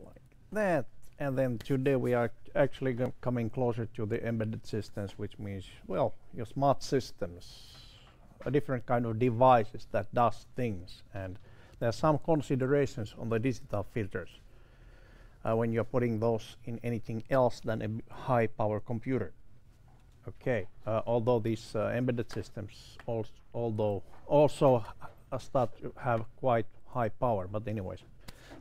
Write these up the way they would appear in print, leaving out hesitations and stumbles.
like that. And then today we are actually coming closer to the embedded systems, which means, well, your smart systems, a different kind of devices that does things. And there are some considerations on the digital filters when you're putting those in anything else than a high power computer. Okay, although these embedded systems also start to have quite high power, but anyways,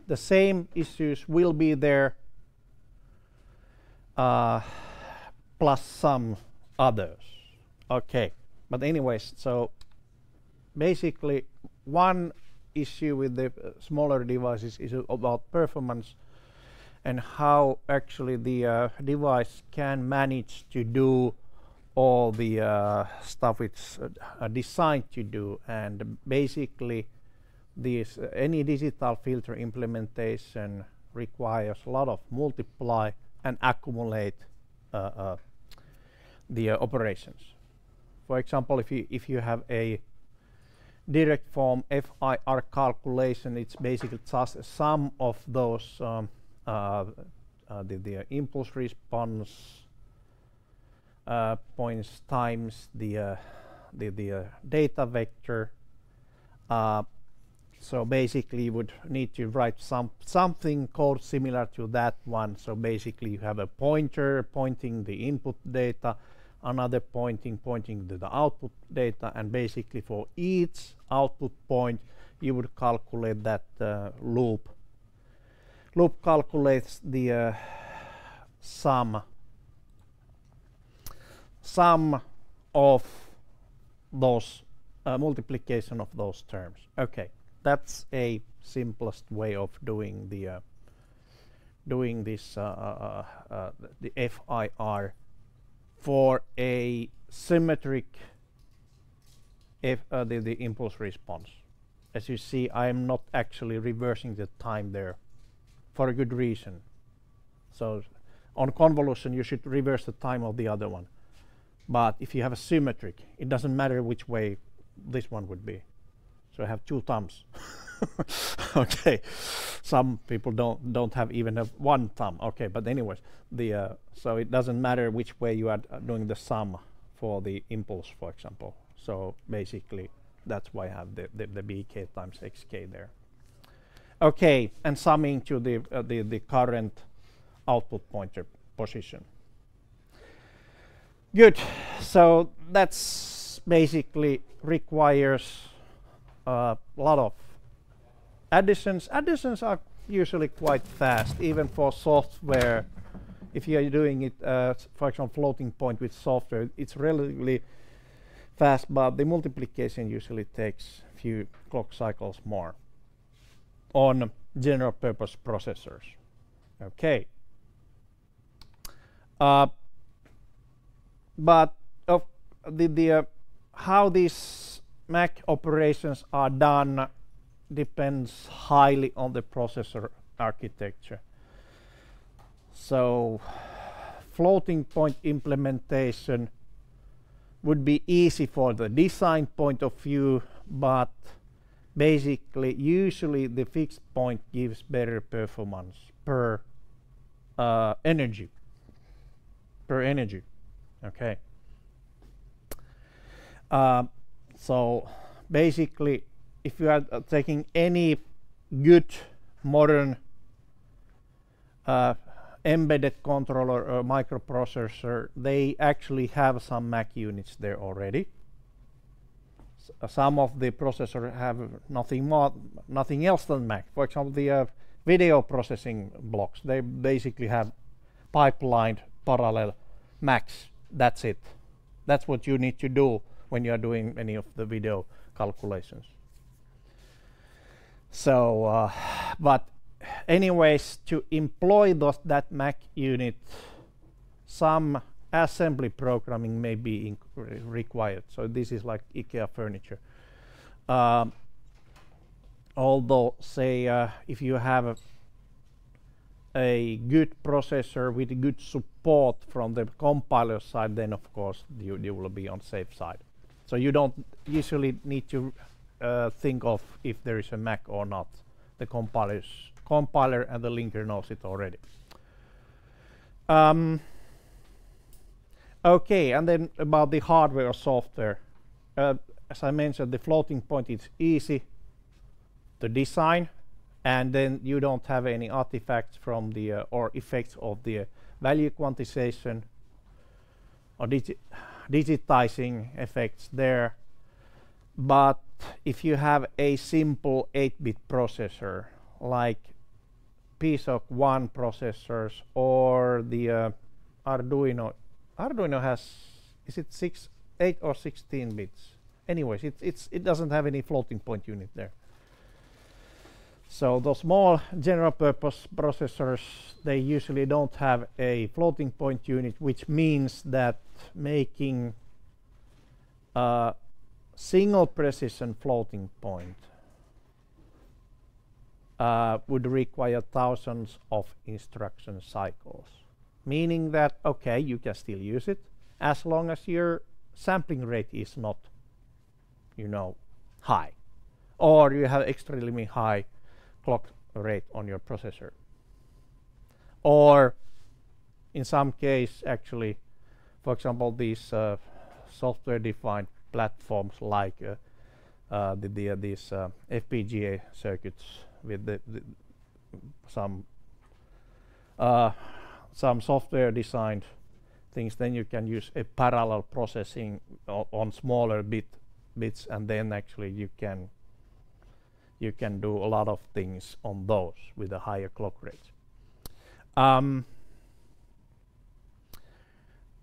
the same issues will be there, plus some others. Okay, but anyways, so basically one issue with the smaller devices is about performance and how actually the device can manage to do all the stuff it's designed to do. And basically this any digital filter implementation requires a lot of multiply and accumulate the operations. For example, if you have a direct form FIR calculation, it's basically just a sum of those the impulse response points times the data vector. So basically you would need to write something code similar to that one. So basically you have a pointer pointing the input data, another pointing to the output data, and basically for each output point you would calculate that loop. Loop calculates the sum of those multiplication of those terms. Okay, that's a simplest way of doing the doing this the FIR for a symmetric the impulse response. As you see, I am not actually reversing the time there for a good reason. So on convolution you should reverse the time of the other one, but if you have a symmetric, it doesn't matter which way this one would be. So I have two thumbs. Okay, some people don't have even one thumb. Okay, but anyways, the so it doesn't matter which way you are doing the sum for the impulse, for example. So basically that's why I have the bk times xk there. Okay, and summing to the current output pointer position. Good. So that's basically requires a lot of additions. Additions are usually quite fast, even for software. If you are doing it, for example, floating point with software, it's relatively fast, but the multiplication usually takes a few clock cycles more on general purpose processors. Okay. But of how these Mac operations are done depends highly on the processor architecture. So floating point implementation would be easy for the design point of view, but basically usually the fixed point gives better performance per energy. Okay. So basically if you are taking any good modern embedded controller or microprocessor, they actually have some Mac units there already. Some of the processors have nothing else than Mac. For example, the video processing blocks, they basically have pipelined parallel Macs. That's it. That's what you need to do when you are doing any of the video calculations. So, but anyways, to employ that Mac unit, some assembly programming may be required. So this is like IKEA furniture. Although, say, if you have a good processor with good support from the compiler side, then of course you will be on safe side. So you don't usually need to think of if there is a Mac or not. The compilers compiler and the linker knows it already. Okay, and then about the hardware or software. As I mentioned, the floating point is easy to design, and then you don't have any artifacts from the or effects of the value quantization or digitizing effects there. But if you have a simple 8-bit processor like PSOC 1 processors or the Arduino has, is it 8 or 16 bits? Anyways, it doesn't have any floating point unit there. So those small general purpose processors, they usually don't have a floating point unit, which means that making a single precision floating point would require thousands of instruction cycles. Meaning that, okay, you can still use it as long as your sampling rate is not, you know, high, or you have extremely high clock rate on your processor, or in some case, actually, for example, these software-defined platforms like these FPGA circuits with some software-designed things. Then you can use a parallel processing on smaller bits, and then actually you can do a lot of things on those with a higher clock rate.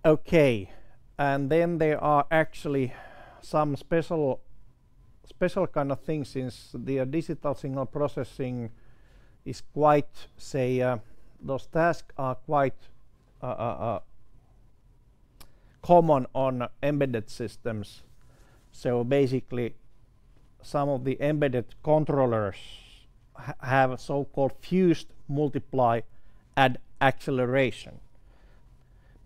Okay, and then there are actually some special kind of things, since the digital signal processing is quite, say, those tasks are quite common on embedded systems. So basically, some of the embedded controllers have so-called fused multiply add acceleration.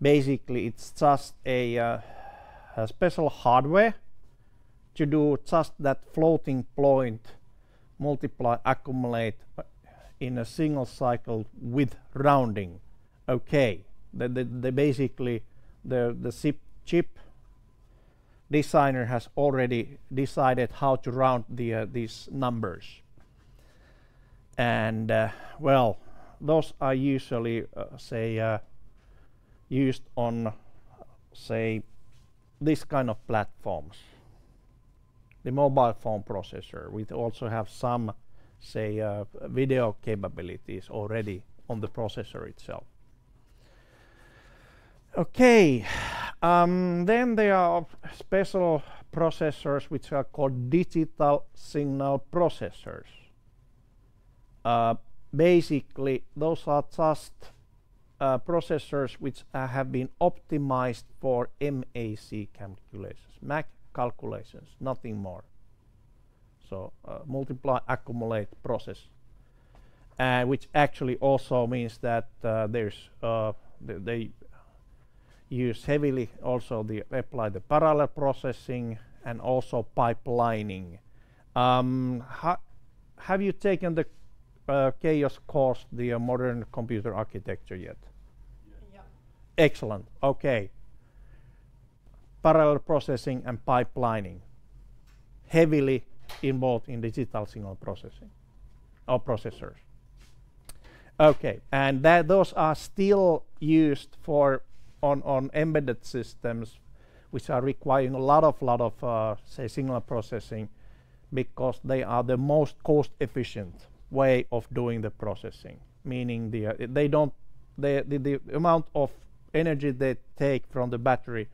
Basically, it's just a special hardware to do just that floating point multiply accumulate in a single cycle with rounding. Okay, basically the chip designer has already decided how to round these numbers, and well, those are usually say used on, say, this kind of platforms. The mobile phone processor, we also have some, say, video capabilities already on the processor itself. Okay, then there are special processors which are called digital signal processors. Basically, those are just processors which have been optimized for MAC calculations, MAC calculations, nothing more. So multiply, accumulate, process, which actually also means that they use heavily also apply the parallel processing and also pipelining. Have you taken the chaos course, the modern computer architecture yet? Yeah. Excellent. Okay. Parallel processing and pipelining heavily involved in digital signal processing or processors. Okay, and those are still used for on embedded systems, which are requiring a lot of say signal processing, because they are the most cost efficient way of doing the processing. Meaning the amount of energy they take from the battery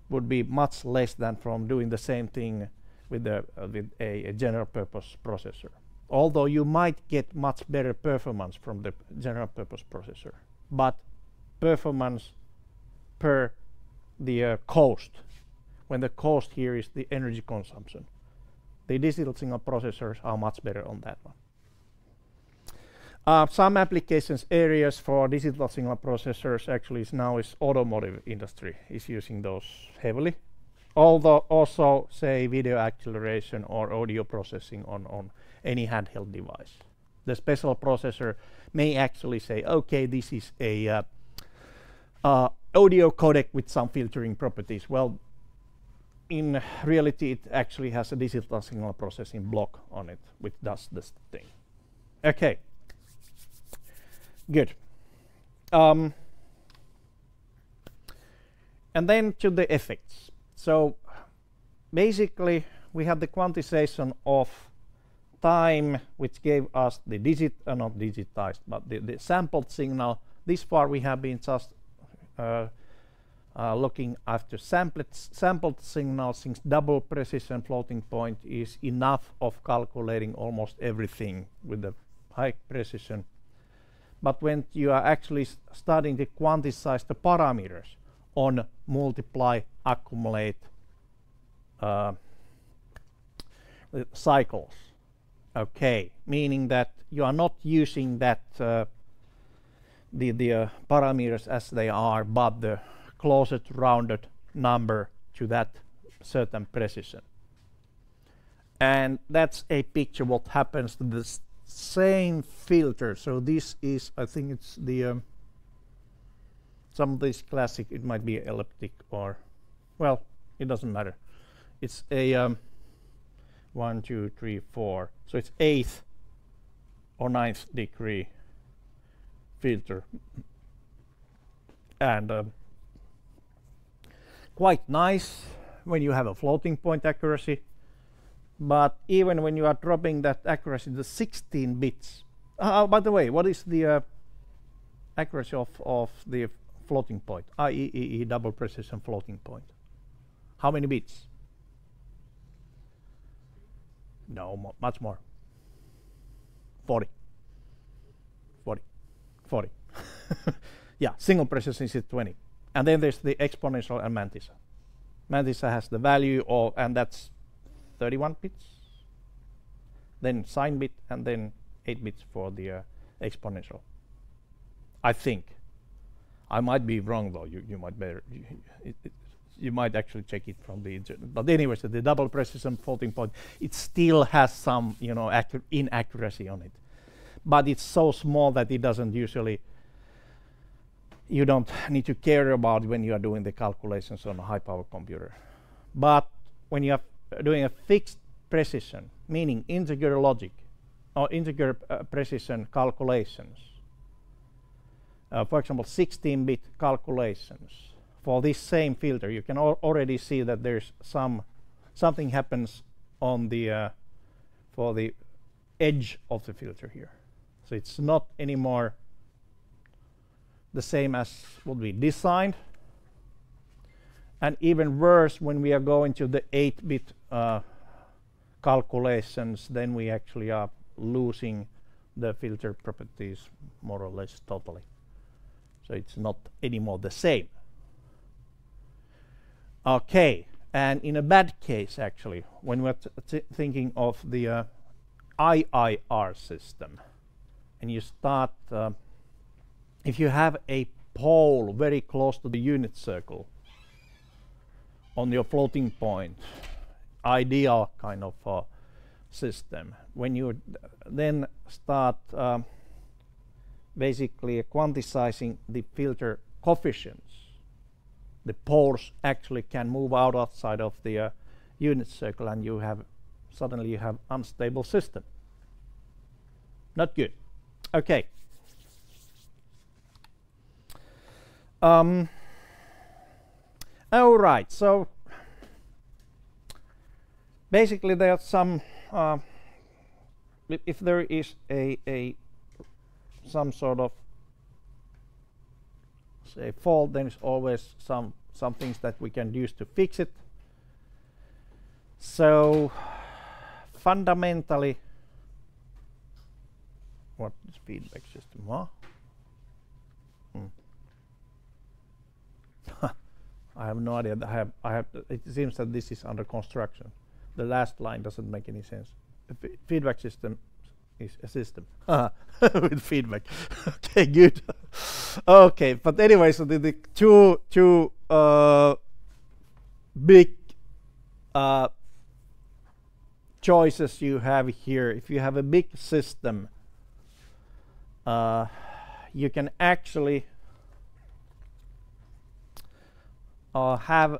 would be much less than from doing the same thing with a general purpose processor. Although you might get much better performance from the general purpose processor, but performance per the cost, when the cost here is the energy consumption, the digital signal processors are much better on that one. Some applications areas for digital signal processors actually is automotive industry is using those heavily, although also say video acceleration or audio processing on any handheld device. The special processor may actually say, okay, this is a audio codec with some filtering properties. Well, in reality, it actually has a digital signal processing block on it, which does this thing. Okay, good. And then to the effects. So basically, we have the quantization of time, which gave us the not digitized, but the sampled signal. This far, we have been just looking after sampled signals, since double precision floating point is enough of calculating almost everything with the high precision. But when you are actually starting to quantize the parameters on multiply, accumulate cycles, okay, meaning that you are not using that the parameters as they are, but the closest rounded number to that certain precision. And that's a picture what happens to this same filter. So this is, I think it's the some of this classic, it might be elliptic or, well, it doesn't matter. It's a 1, 2, 3, 4. So it's 8th or 9th degree filter. And quite nice when you have a floating point accuracy. But even when you are dropping that accuracy to 16 bits. By the way, what is the accuracy of the floating point? IEEE double precision floating point. How many bits? No, much more. 40. 40. 40. Yeah, single precision is 20. And then there's the exponential and mantissa. Mantissa has the value of, and that's 31 bits. Then sine bit, and then 8 bits for the exponential. I think. I might be wrong though. You might better. You might actually check it from the internet. But anyways, the double precision floating point, it still has some, you know, inaccuracy on it. But it's so small that it doesn't usually, you don't need to care about when you are doing the calculations on a high power computer. But when you are doing a fixed precision, meaning integer logic or integer precision calculations, for example, 16-bit calculations, for this same filter, you can already see that there's something happens on the for the edge of the filter here. So it's not anymore the same as what we designed. And even worse, when we are going to the 8-bit calculations, then we actually are losing the filter properties more or less totally. So it's not anymore the same. Okay, and in a bad case, actually, when we're thinking of the IIR system, and you start, if you have a pole very close to the unit circle on your floating point, ideal kind of system, when you then start basically quantizing the filter coefficients, the poles actually can move outside of the unit circle, and you have suddenly you have unstable system. Not good. Okay. All right. So basically, there are some. If there is some sort of say fault, then there's always some things that we can use to fix it. So fundamentally, what is feedback system? Huh? I have no idea. I have. It seems that this is under construction. The last line doesn't make any sense. The feedback system is a system with feedback. Okay, good. Okay, but anyway, so the two big choices you have here. If you have a big system you can actually have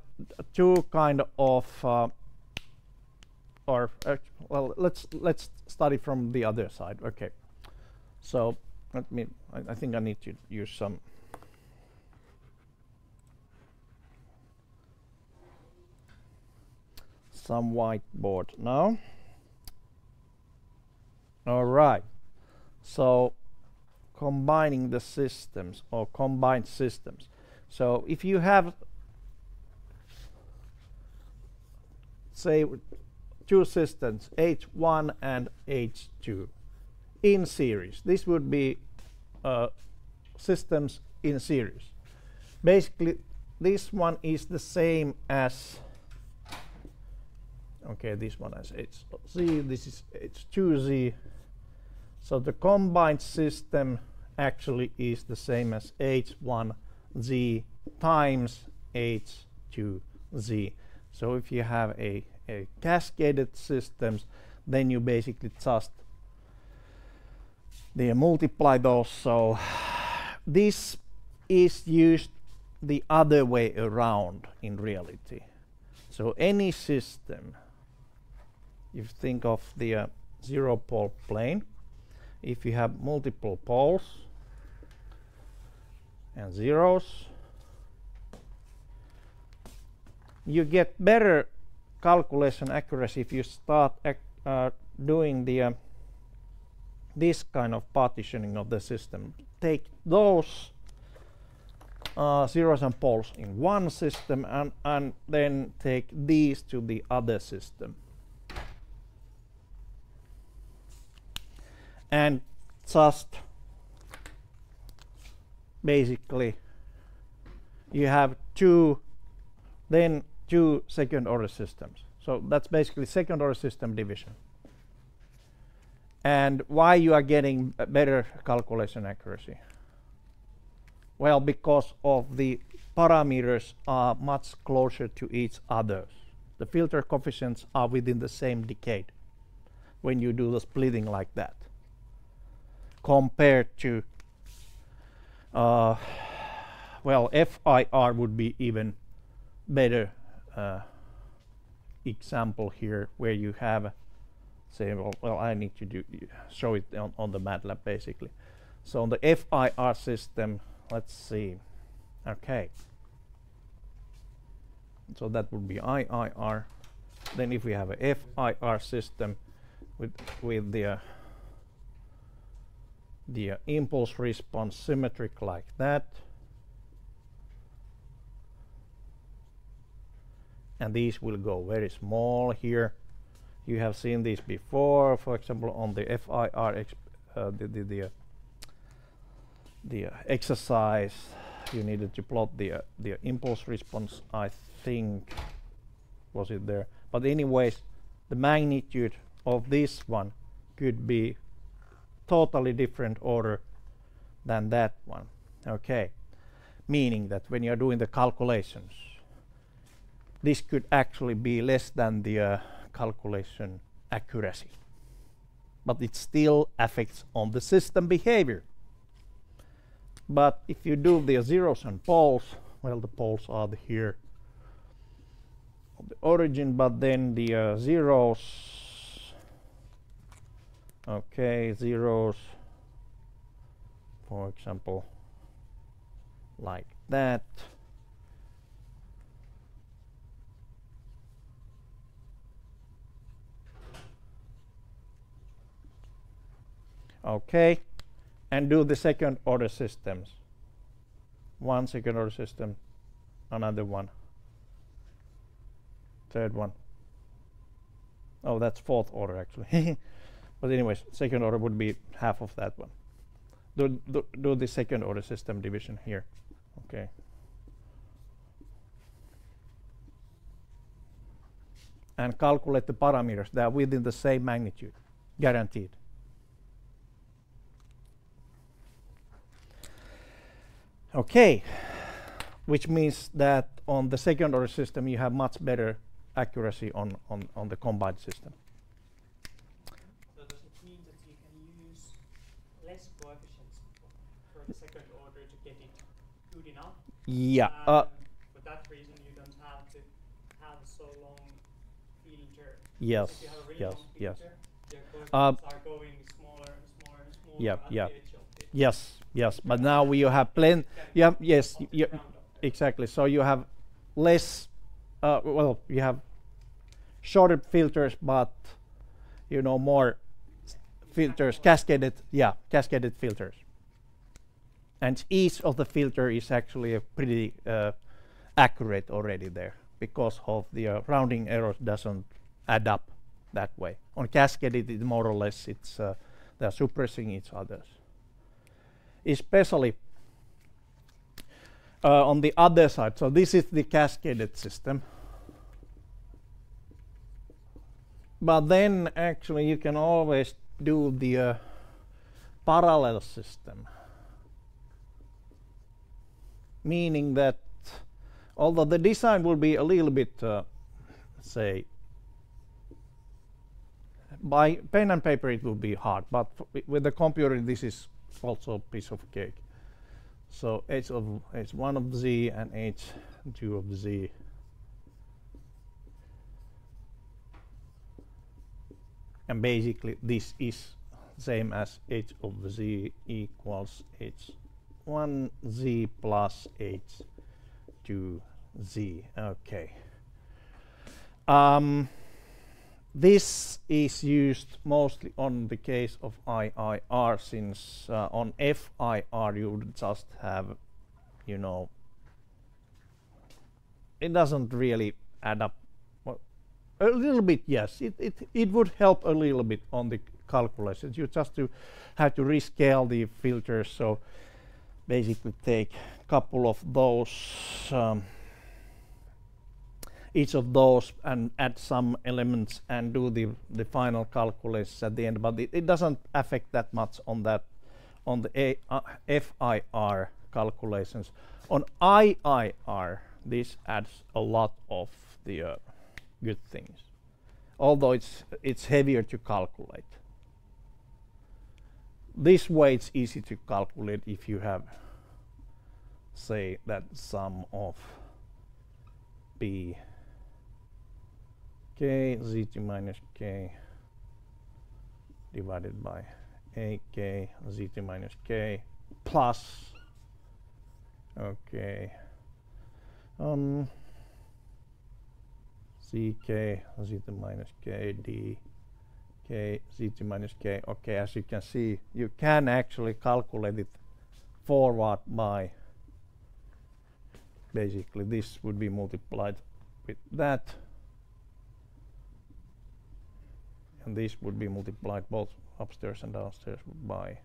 two kind of well, let's start it from the other side. Okay, so let me. I think I need to use some. Some whiteboard now. All right. So combining the systems or combined systems. So if you have, say, two systems, H1 and H2, in series, this would be systems in series. Basically, this one is the same as, okay, this one is HZ, this is H2Z. So the combined system actually is the same as H1Z times H2Z. So if you have a cascaded systems, then you basically just multiply those. So this is used the other way around in reality. So any system, if you think of the zero pole plane, if you have multiple poles and zeros, you get better calculation accuracy if you start doing the this kind of partitioning of the system. Take those zeros and poles in one system and then take these to the other system. And just basically you have two second order systems. So that's basically second order system division. And why you are getting better calculation accuracy? Well, because of the parameters are much closer to each other. The filter coefficients are within the same decade when you do the splitting like that, compared to well, FIR would be even better example here, where you have, say, well, I need to show it on the MATLAB basically. So on the FIR system, let's see. Okay, so that would be IIR. Then if we have a FIR system with the impulse response symmetric like that, and these will go very small here. You have seen these before, for example, on the FIR the exercise. You needed to plot the impulse response, I think, was it there? But anyways, the magnitude of this one could be totally different order than that one. Okay, meaning that when you're doing the calculations, this could actually be less than the calculation accuracy, but it still affects on the system behavior. But if you do the zeros and poles, well, the poles are here of the origin, but then the zeros, okay, zeros, for example, like that. Okay, and do the second order systems. One second order system, another one, third one. Oh, that's fourth order actually. But anyways, second order would be half of that one. Do the second order system division here. Okay. And calculate the parameters. They are within the same magnitude, guaranteed. Okay, which means that on the second order system you have much better accuracy on the combined system. So does it mean that you can use less coefficients for the second order to get it good enough. Yeah. For that reason, you don't have to have so long filter. Yes. If you have a really Yes. long Yes. filter, the particles are going smaller and smaller and smaller Yeah. at Yeah. the edge of it. Yes. Yes. But now you have plenty. You have yes. You, exactly. So you have less. Well, you have shorter filters, but you know more filters, cascaded. Yeah, cascaded filters. And each of the filter is actually a pretty accurate already there because of the rounding errors doesn't add up that way. On cascaded, it more or less it's they're suppressing each others. Especially on the other side. So this is the cascaded system. But then actually you can always do the parallel system. Meaning that although the design will be a little bit, say, by pen and paper it will be hard, but with the computer this is also a piece of cake. So h1 of z and h2 of z. And basically this is same as h of z equals h1z plus h2z. Okay. This is used mostly on the case of IIR, since on FIR you would just have, you know, it doesn't really add up. Well, a little bit, yes, it would help a little bit on the calculations. You just have to rescale the filters, so basically take a couple of those, each of those, and add some elements and do the final calculations at the end. But it doesn't affect that much on that, on the FIR calculations. On IIR, this adds a lot of the good things, although it's heavier to calculate. This way it's easy to calculate if you have, say, that sum of b k zt minus k divided by a k zt minus k plus, okay, ck zt minus k d k zt minus k. Okay, as you can see, you can actually calculate it forward by, basically this would be multiplied with that, and this would be multiplied both upstairs and downstairs by.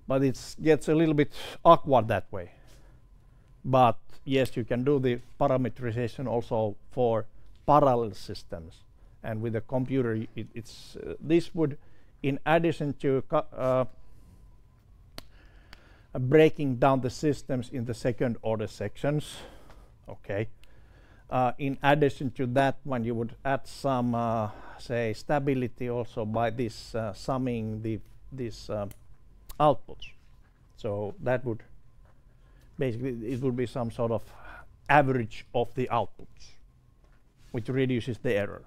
But it gets a little bit awkward that way. But yes, you can do the parameterization also for parallel systems, and with the computer it's this would, in addition to breaking down the systems in the second order sections, okay, in addition to that one you would add some say stability also by this summing these outputs. So that would basically, it would be some sort of average of the outputs, which reduces the error.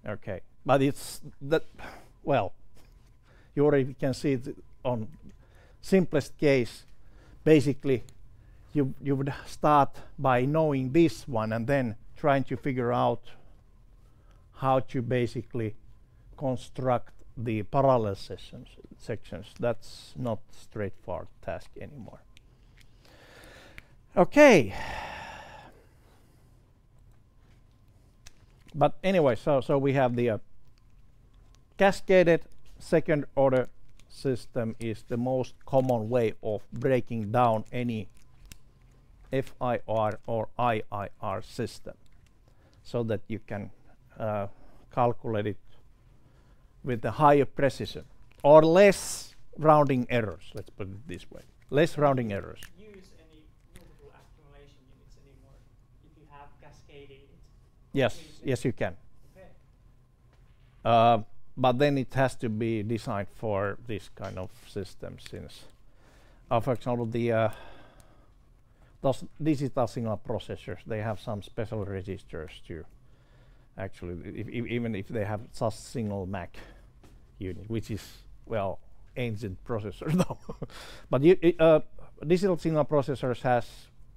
Okay, but it's that, well, you already can see it on simplest case. Basically, you would start by knowing this one and then trying to figure out how to basically construct the parallel sections. That's not straightforward task anymore. Okay. But anyway, so we have the cascaded second order system is the most common way of breaking down any FIR or IIR system, so that you can calculate it with a higher precision or less rounding errors. Let's put it this way: less rounding errors. Use any multiple accumulation units anymore if you have cascaded it? Yes, yes, you can. Okay. but then it has to be designed for this kind of system, since, for example, the those digital signal processors, they have some special registers to actually, even if they have just single MAC unit, which is, well, ancient processor though. But digital signal processors has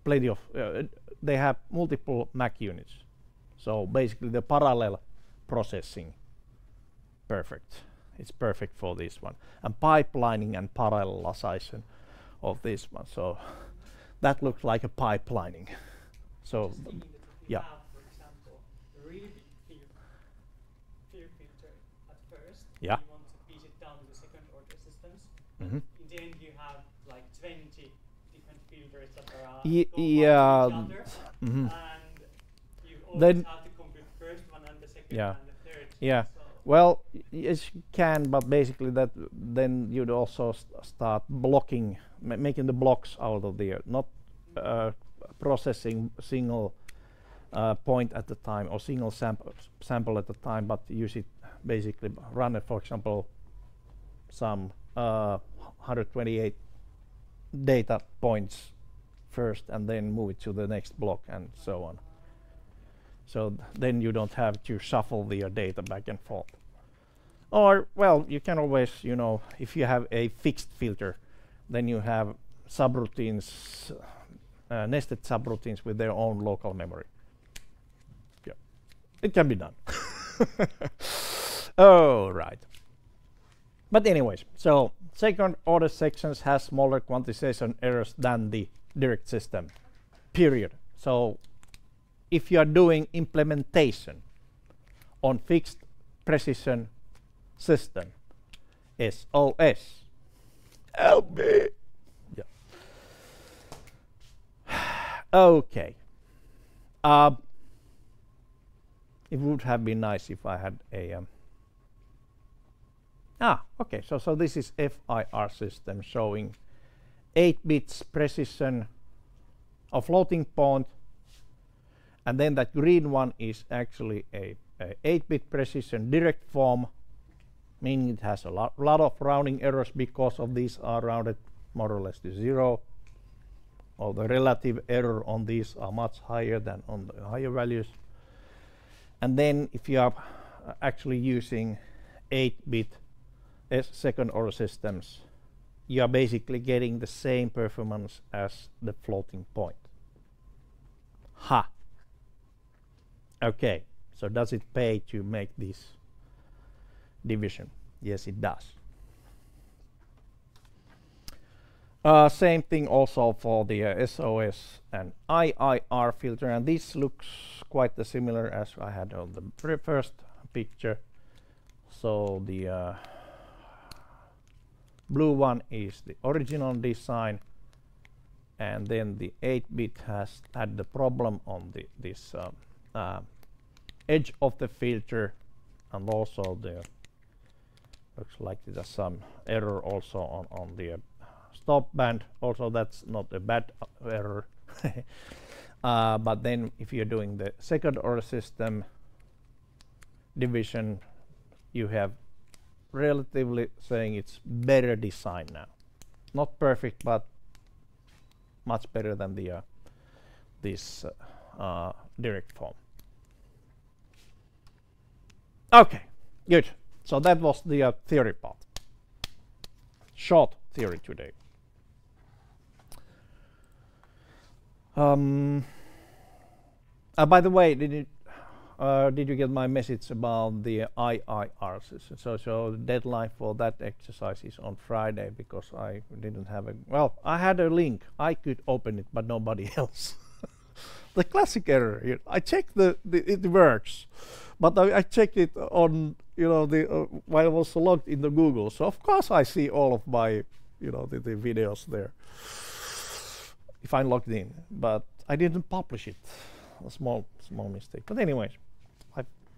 plenty of, they have multiple MAC units. So basically the parallel processing, perfect. It's perfect for this one. And pipelining and parallelization of this one. So that looks like a pipelining. So yeah. Have, for example, a really big field filter at first. Yeah. You want to piece it down to the second order systems. Mm-hmm. In the end, you have like 20 different filters that are Yeah. to each other, Mm-hmm. and you always Then have to compute the first one and the second yeah. and the third. Yeah. So Well, yes, you can, but basically that then you'd also start blocking, making the blocks out of the not processing single point at a time or single sample at a time, but use it basically run it, for example, some 128 data points first, and then move it to the next block, and so on. So then you don't have to shuffle the data back and forth. Or, well, you can always, you know, if you have a fixed filter, then you have subroutines, nested subroutines with their own local memory. Yeah, it can be done. Oh, right. But anyways, so second order sections has smaller quantization errors than the direct system, period. So if you are doing implementation on fixed precision system, SOS, help me. Yeah. Okay. It would have been nice if I had a okay, so this is FIR system showing 8 bits precision of floating point, and then that green one is actually a 8-bit precision direct form, meaning it has a lot of rounding errors because of these are rounded more or less to 0, or the relative error on these are much higher than on the higher values. And then if you are actually using 8-bit second order systems, you are basically getting the same performance as the floating point. Ha! Okay, so does it pay to make this division? Yes, it does. Same thing also for the SOS and IIR filter, and this looks quite similar as I had on the first picture. So the blue one is the original design, and then the 8-bit has had the problem on this edge of the filter, and also the looks like there's some error also on the stop band. Also, that's not a bad error. But then if you're doing the second order system division, you have relatively saying it's better design now. Not perfect, but much better than the this direct form. Okay, good. So that was the theory part. Short theory today. By the way, did you get my message about the IIR system? So the deadline for that exercise is on Friday, because I didn't have a, well, I had a link. I could open it, but nobody else. The classic error here. I checked it works, but I checked it on, you know, the while I was logged in the Google. So of course I see all of my, you know, the videos there if I'm logged in, but I didn't publish it. A small mistake. But anyways,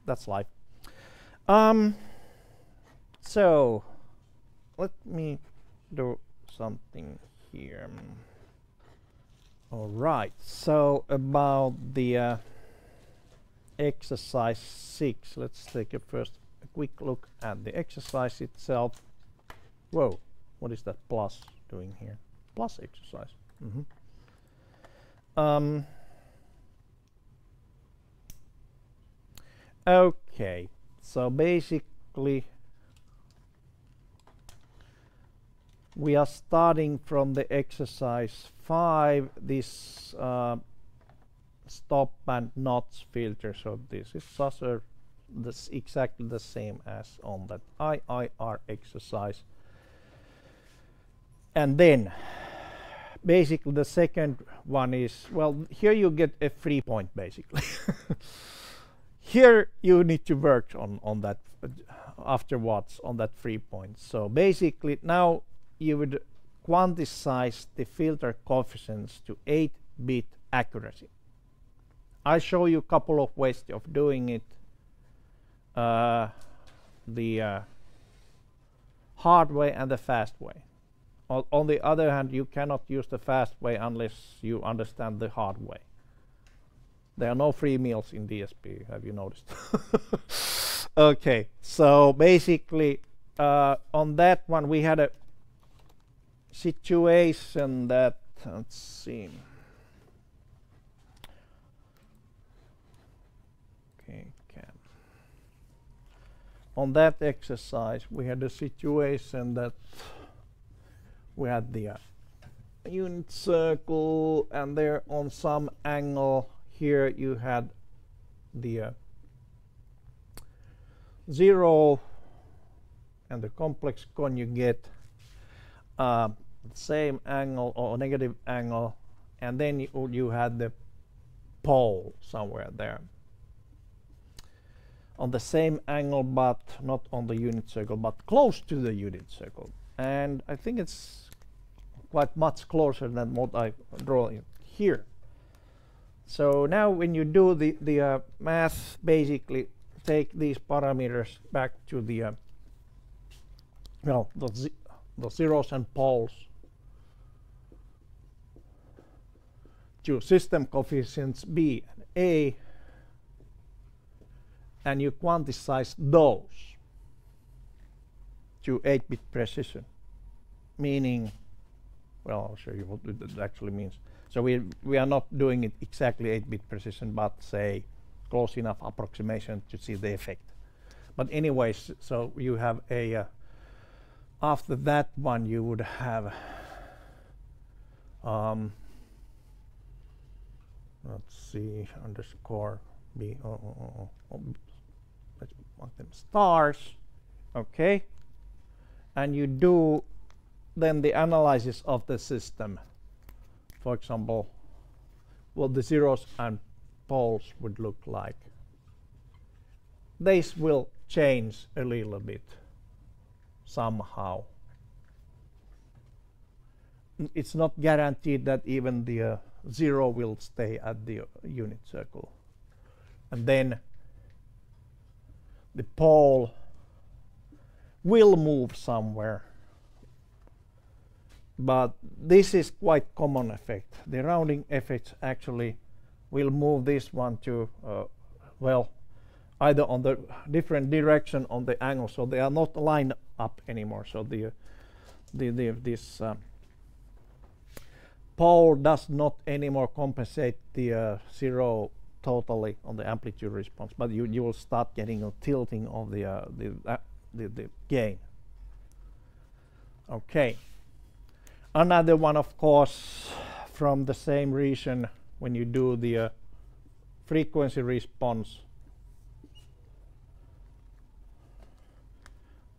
that's life. So let me do something here. All right. So about the exercise 6, let's take a first quick look at the exercise itself. Whoa, what is that plus doing here? Plus exercise. Okay, so basically we are starting from the exercise 5, this stop and notch filter. So this is this exactly the same as on that IIR exercise. And then basically the second one is, well, here you get a free point basically. Here you need to work on that afterwards on that free point. So basically now you would quantize the filter coefficients to 8-bit accuracy. I'll show you a couple of ways of doing it. The hard way and the fast way. On the other hand, you cannot use the fast way unless you understand the hard way. There are no free meals in DSP, have you noticed? Okay, so basically on that one we had a situation that, let's see. Okay, on that exercise we had a situation that we had the unit circle, and there on some angle here you had the 0 and the complex conjugate, same angle or negative angle, and then you had the pole somewhere there on the same angle, but not on the unit circle, but close to the unit circle. And I think it's quite much closer than what I draw here. So now when you do the math, basically take these parameters back to the well, the zeros and poles to system coefficients B and A, and you quantize those to 8-bit precision, meaning, well, I'll show you what it actually means. So we are not doing it exactly 8-bit precision, but say close enough approximation to see the effect. But anyways, so you have a after that one you would have let's see, underscore B, let's mark them stars, okay, and you do then the analysis of the system. For example, what the zeros and poles would look like. These will change a little bit somehow. It's not guaranteed that even the 0 will stay at the unit circle. And then the pole will move somewhere. But this is quite common effect. The rounding effects actually will move this one to, well, either on the different direction on the angle, so they are not lined up anymore. So this pole does not anymore compensate the 0 totally on the amplitude response, but you will start getting a tilting of the gain. Okay. Another one, of course, from the same reason, when you do the frequency response,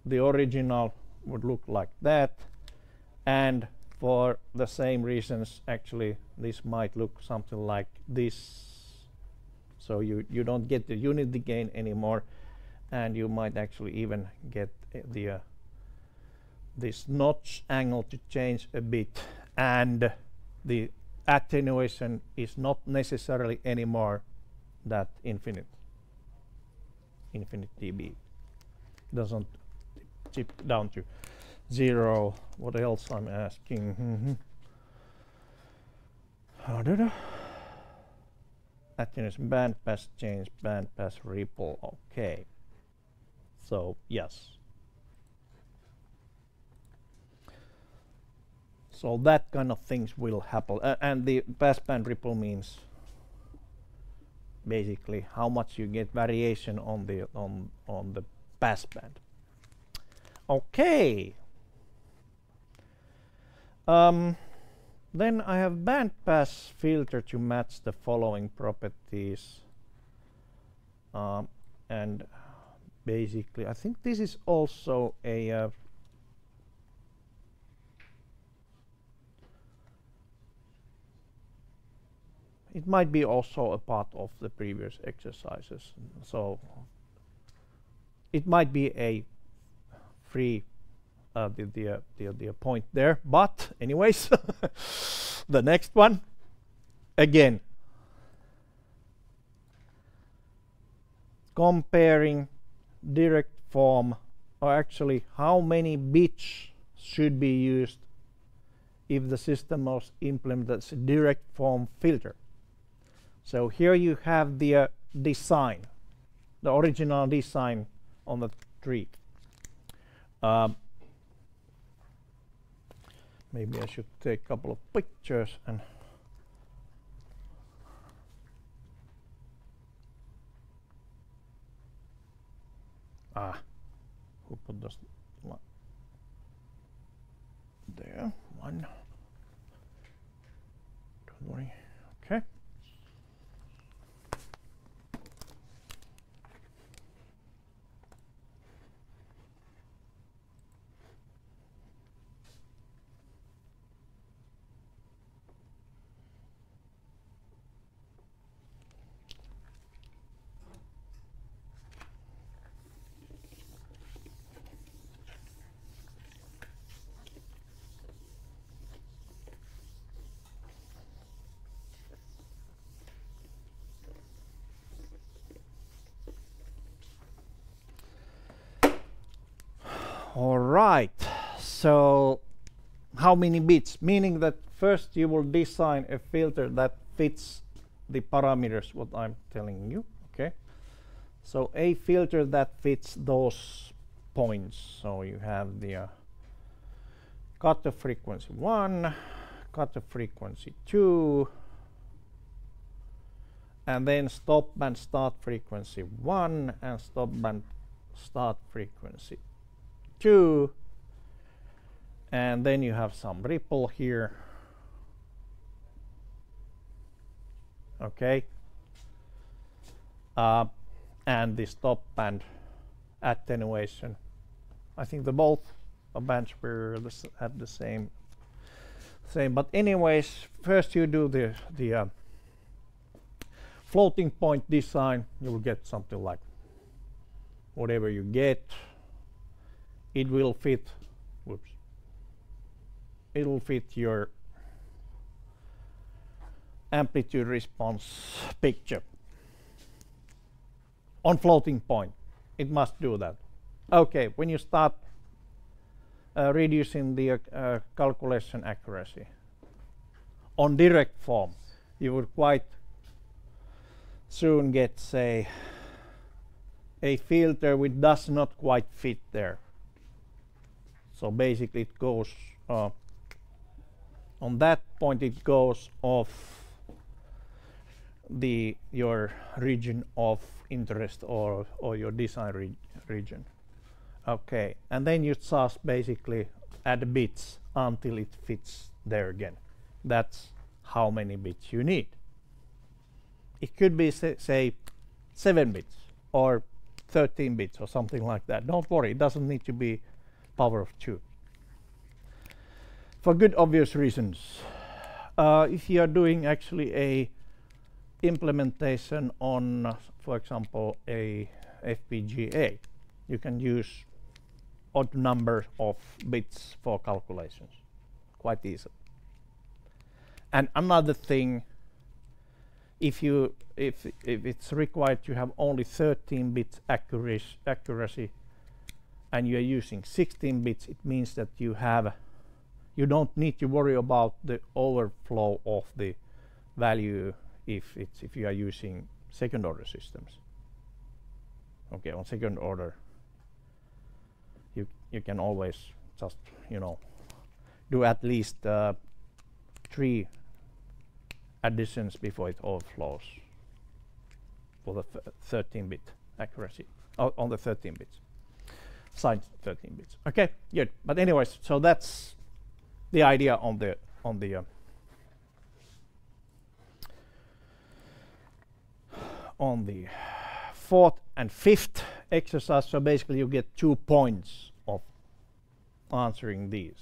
the original would look like that, and for the same reasons actually this might look something like this. So you don't get the unity gain anymore, and you might actually even get the this notch angle to change a bit, and the attenuation is not necessarily anymore that infinite dB. Doesn't chip down to 0. What else I'm asking? Attenuation, bandpass change, bandpass ripple. Okay. So yes. So that kind of things will happen, and the passband ripple means basically how much you get variation on the passband. Okay. Then I have bandpass filter to match the following properties, and basically I think this is also a it might be also a part of the previous exercises, so it might be a free the point there, but anyways. The next one again, comparing direct form, or actually how many bits should be used if the system was implemented as a direct form filter. So here you have the design, the original design on the tree. Maybe I should take a couple of pictures and who put this there? One. Don't worry. Okay. All right, so how many bits? Meaning that first you will design a filter that fits the parameters what I'm telling you, okay? So a filter that fits those points. So you have the cutoff frequency 1, cutoff frequency 2, and then stop band start frequency 1 and stop band start frequency 2, and then you have some ripple here, okay, and the stop band attenuation. I think the both bands were at the same, but anyways, first you do the floating point design. You will get something like whatever you get. It will fit, whoops, it will fit your amplitude response picture on floating point. It must do that. Okay, when you start reducing the calculation accuracy on direct form, you would quite soon get, say, a filter which does not quite fit there. So basically it goes on that point, it goes off your region of interest or your design region. Okay, and then you just basically add bits until it fits there again. That's how many bits you need. It could be say 7 bits or 13 bits or something like that. Don't worry, it doesn't need to be power of 2. For good obvious reasons. If you are doing actually a implementation on, for example, a FPGA, you can use odd number of bits for calculations quite easily. And another thing, if it's required to have only 13 bits accuracy and you are using 16 bits, it means that you don't need to worry about the overflow of the value if you are using second order systems. Okay, on second order you can always just, you know, do at least 3 additions before it overflows for the 13-bit accuracy on the 13 bits, signed 13 bits. Okay, good. But anyways, so that's the idea on the on the 4th and 5th exercise. So basically you get 2 points of answering these.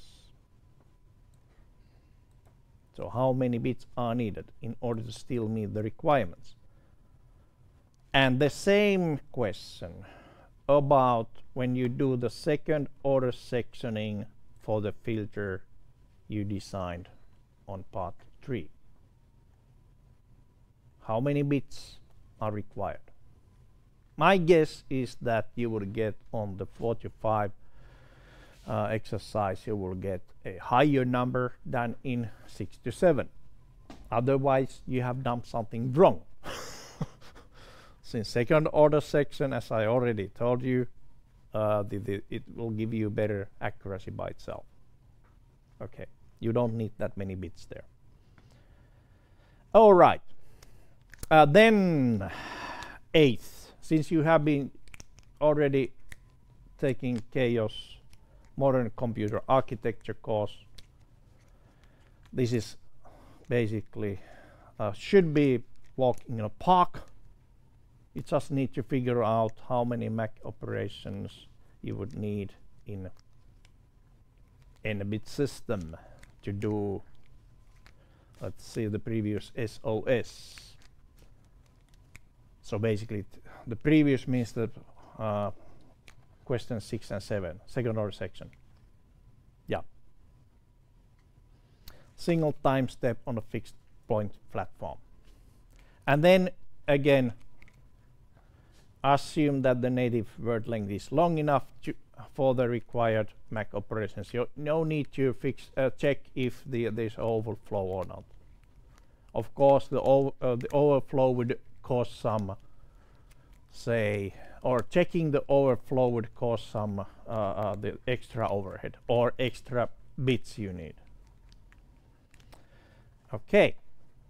So how many bits are needed in order to still meet the requirements? And the same question about when you do the second order sectioning for the filter you designed on part 3. How many bits are required? My guess is that you will get on the 45 exercise, you will get a higher number than in 6 to 7. Otherwise, you have done something wrong. Since second order section, as I already told you, it will give you better accuracy by itself. Okay, you don't need that many bits there. All right. Then 8th, since you have been already taking Chaos Modern Computer Architecture course, this is basically should be walking in a park. You just need to figure out how many Mac operations you would need in a bit system to do, let's see, the previous SOS. So basically the previous means that question 6 and 7, second order section. Yeah. Single time step on a fixed point platform. And then again, assume that the native word length is long enough for the required Mac operations. You no need to check if there's overflow or not. Of course, the overflow would cause some, say, or checking the overflow would cause some the extra overhead or extra bits you need. Okay,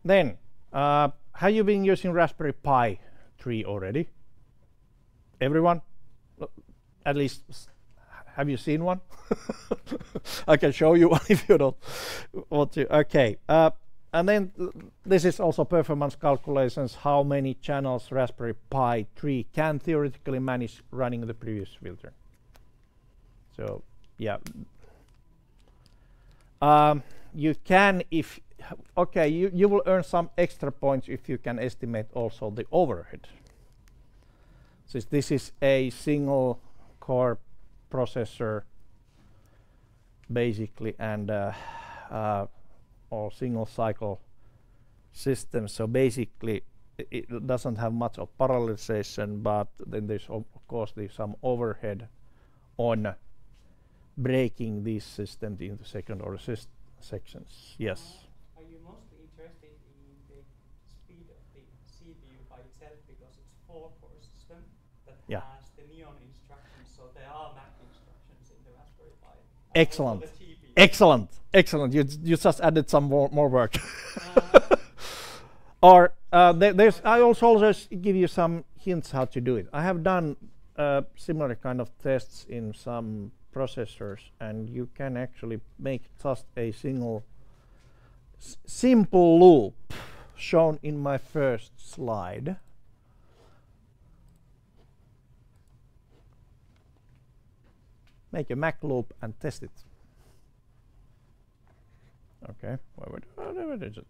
then have you been using Raspberry Pi 3 already? Everyone? At least, have you seen one? I can show you one if you don't want to. Okay, and then this is also performance calculations, how many channels Raspberry Pi 3 can theoretically manage running the previous filter. So, yeah. You can, if, okay, you will earn some extra points if you can estimate also the overhead. Since this is a single core processor, basically, and or single cycle system, so basically it doesn't have much of parallelization, but then there's of course there's some overhead on breaking these systems into second order sections. Yes. Are you mostly interested in the speed of the CPU by itself because it's 4-core system that has the neon instructions, so there are Mac instructions in the Raspberry Pi. Excellent. Excellent, excellent. You just added some more work. Or there's. I also give you some hints how to do it. I have done similar kind of tests in some processors, and you can actually make just a single simple loop shown in my first slide. Make a Mac loop and test it. Okay, where is it?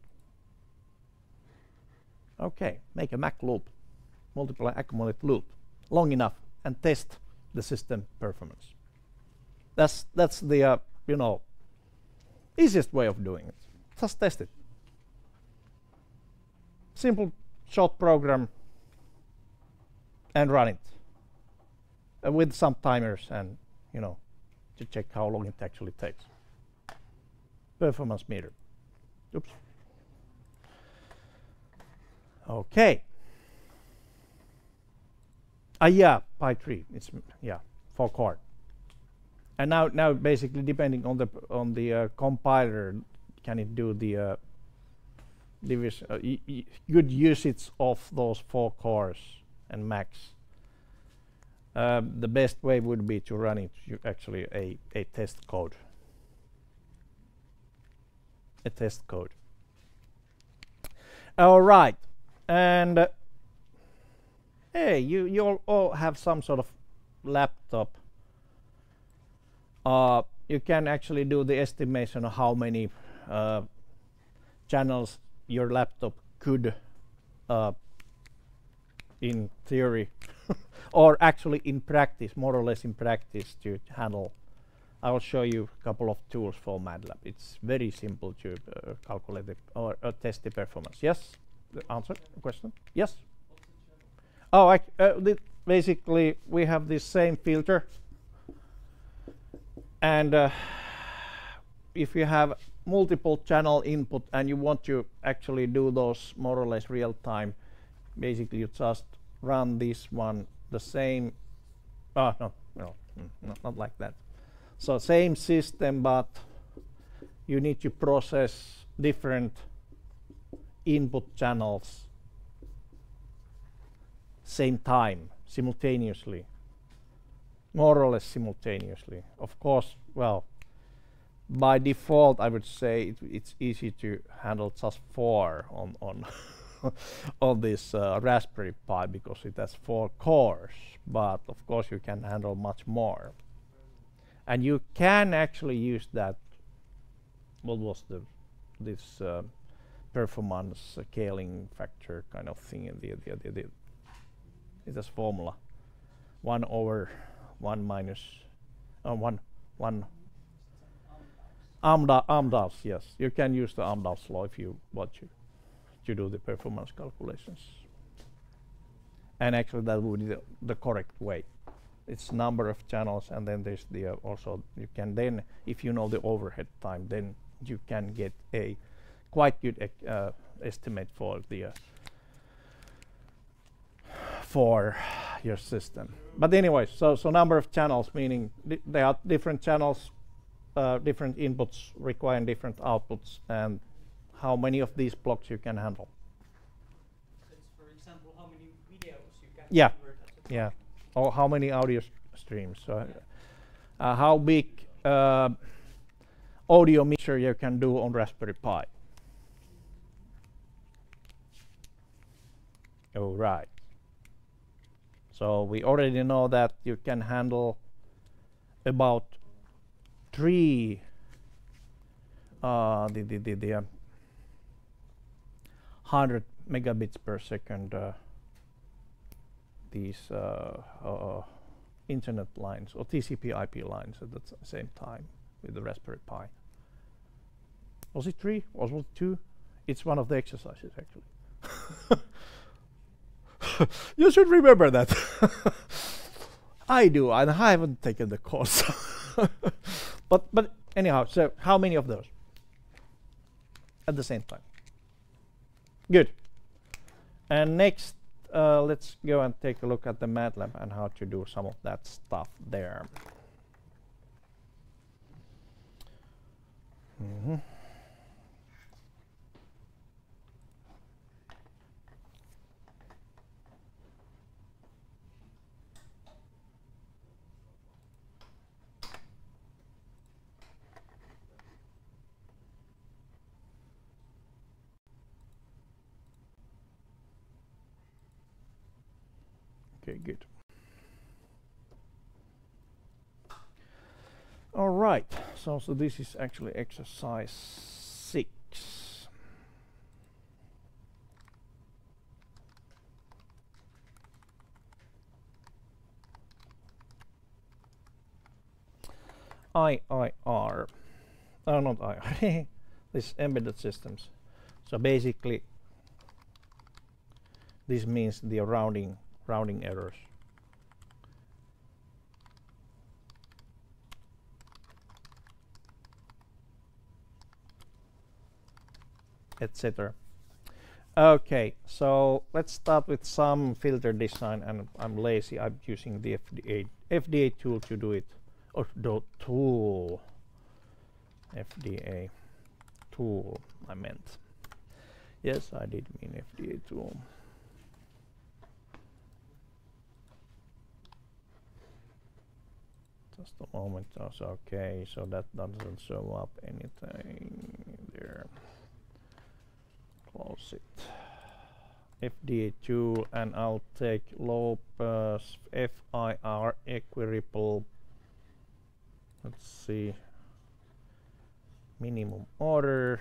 Okay, make a Mac loop, multiply accumulate loop, long enough, and test the system performance. That's the you know, easiest way of doing it. Just test it. Simple, short program, and run it with some timers, and you know, to check how long it actually takes. Performance meter. Oops. Okay. Yeah, Pi 3. It's 4-core. And now basically depending on the compiler, can it do the good usage of those 4 cores and max. The best way would be to run it actually a test code. A test code. All right, and hey, you all have some sort of laptop. You can actually do the estimation of how many channels your laptop could, in theory, or actually in practice, more or less in practice, to handle. I will show you a couple of tools for MATLAB. It's very simple to calculate or test the performance. Yes? The answer? The question? Yes? Oh, basically we have this same filter, and if you have multiple channel input and you want to actually do those more or less real time, basically you just run this one the same. No, not like that. So same system, but you need to process different input channels same time, simultaneously, more or less simultaneously. Of course, well, by default I would say it's easy to handle just 4 on on this Raspberry Pi, because it has 4 cores, but of course you can handle much more. And you can actually use that, what was this performance scaling factor kind of thing in it has formula 1 over 1 minus 1 Amdahl's. Yes, you can use the Amdahl's law if you want to do the performance calculations. And actually that would be the correct way. It's number of channels, and then there's the also you can then, if you know the overhead time, then you can get a quite good estimate for the for your system. But anyway, so number of channels, meaning there are different channels, different inputs requiring different outputs, and how many of these blocks you can handle. That's, for example, how many videos you can convert at a time. Yeah. Or how many audio streams. So, how big audio mixer you can do on Raspberry Pi. All right. So we already know that you can handle about 3 100 megabits per second these internet lines or TCP/IP lines at the same time with the Raspberry Pi. Was it 3? Was it 2? It's one of the exercises actually. You should remember that. I do, and I haven't taken the course. but anyhow, so how many of those at the same time? Good. And next, let's go and take a look at the MATLAB and how to do some of that stuff there. Okay, good. All right, so this is actually exercise 6. IIR. Oh, not IIR. This embedded systems. So basically, this means the rounding errors. Etc. Okay, so let's start with some filter design, and I'm lazy. I'm using the FDA tool to do it or the tool, FDA tool, I meant. Yes, I did mean FDA tool. Just a moment. Also, okay, so that doesn't show up anything there. Close it. FDA tool, and I'll take Lopez FIR equiripple. Let's see. Minimum order.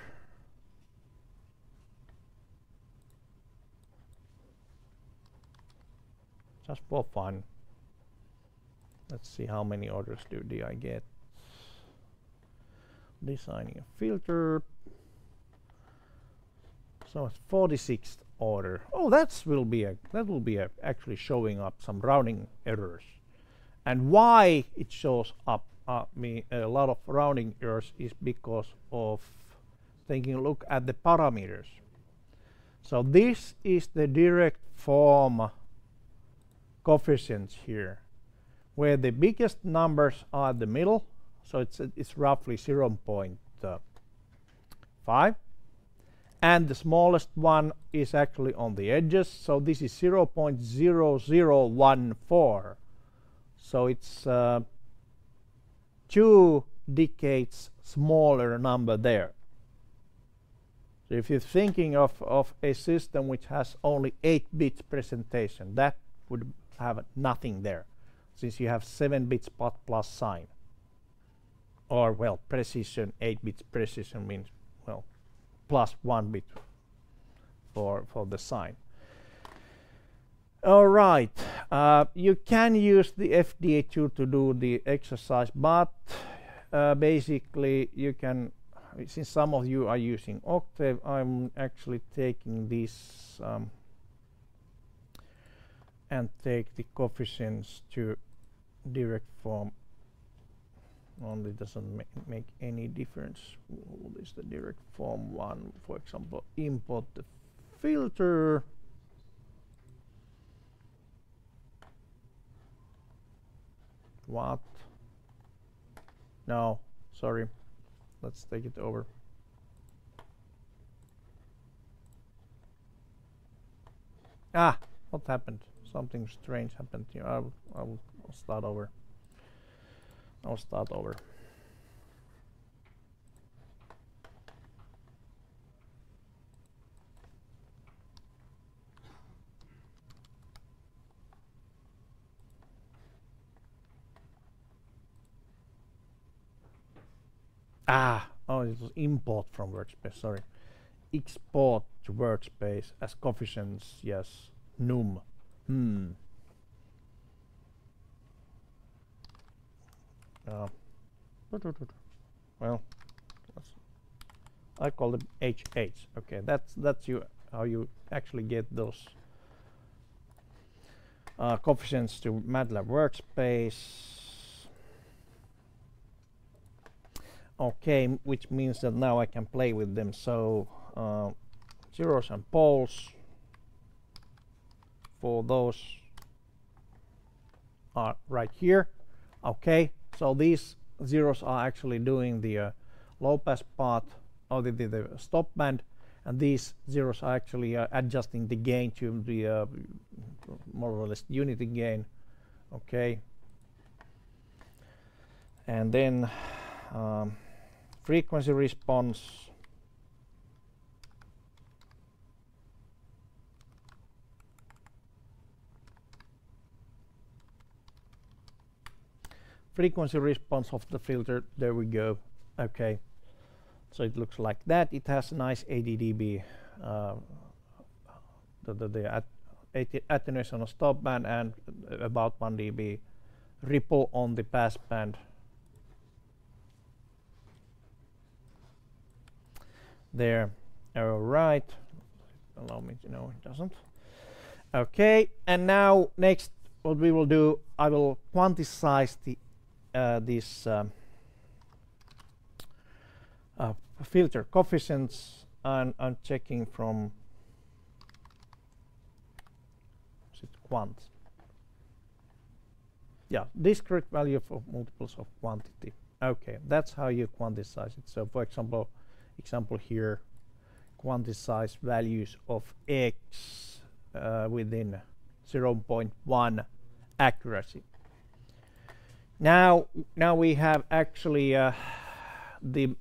Just for fun. Let's see how many orders do I get. Designing a filter. So it's 46th order. Oh, that will be actually showing up some rounding errors. And why it shows up me a lot of rounding errors is because of taking a look at the parameters. So this is the direct form coefficients here, where the biggest numbers are the middle, so it's roughly 0.5, and the smallest one is actually on the edges, so this is 0.0014, so it's 2 decades smaller number there. So if you're thinking of a system which has only 8 bits presentation, that would have nothing there, since you have 7 bits plus sign. Or, well, precision, 8 bits precision means, well, plus 1 bit for the sign. All right, you can use the FDA tool to do the exercise, but basically you can, since some of you are using Octave, I'm actually taking this and take the coefficients to direct form. Only doesn't make any difference. What is the direct form one? For example, import the filter. What? No, sorry. Let's take it over. Ah, what happened? Something strange happened here. I'll start over. I'll start over. Oh, it was import from workspace, sorry. Export to workspace as coefficients, yes. Num. Well, I call them HH. Okay, that's how you actually get those coefficients to MATLAB workspace. Okay, which means that now I can play with them. So zeros and poles for those are right here. Okay, so these zeros are actually doing the low pass part or the stop band, and these zeros are actually adjusting the gain to the more or less unity gain. Okay, and then frequency response. Frequency response of the filter, there we go. Okay, so it looks like that. It has a nice 80 dB the attenuation on stop band and about 1 dB ripple on the pass band. There. All right. Allow me to know it doesn't. Okay, and now next what we will do, I will quantize the this filter coefficients, and I'm checking from, is it quant? Yeah, discrete value for multiples of quantity. Okay, that's how you quantize it. So for example here, quantize values of x within 0.1 accuracy. Now we have actually the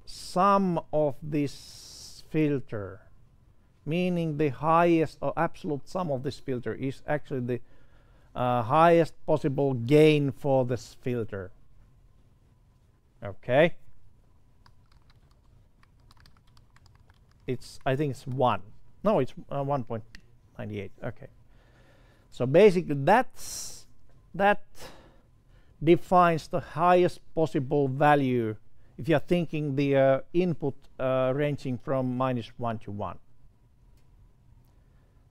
sum of this filter, meaning the highest or absolute sum of this filter is actually the highest possible gain for this filter. Okay, I think it's 1. No, it's 1.98. Okay, so basically that defines the highest possible value if you are thinking the input ranging from -1 to 1.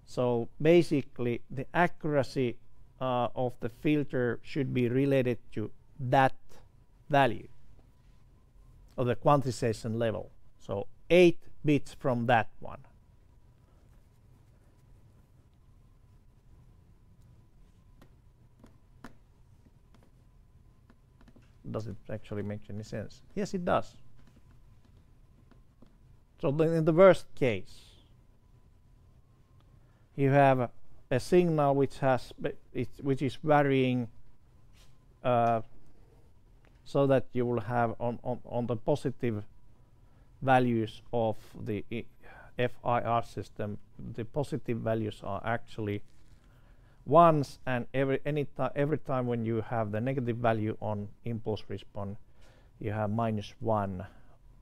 So basically the accuracy of the filter should be related to that value of the quantization level. So 8 bits from that one. Does it actually make any sense? Yes, it does. So in the worst case, you have a signal which is varying, so that you will have on the positive values of the FIR system, the positive values are actually ones, and every time when you have the negative value on impulse response, you have -1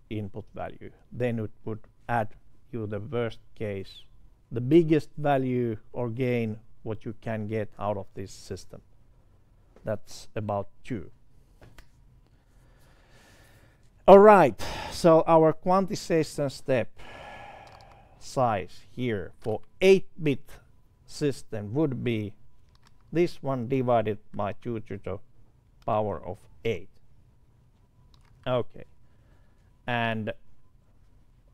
input value. Then it would add you the worst case, the biggest value or gain what you can get out of this system. That's about 2. All right, so our quantization step size here for 8-bit system would be this one divided by 2 to the power of 8. Okay, and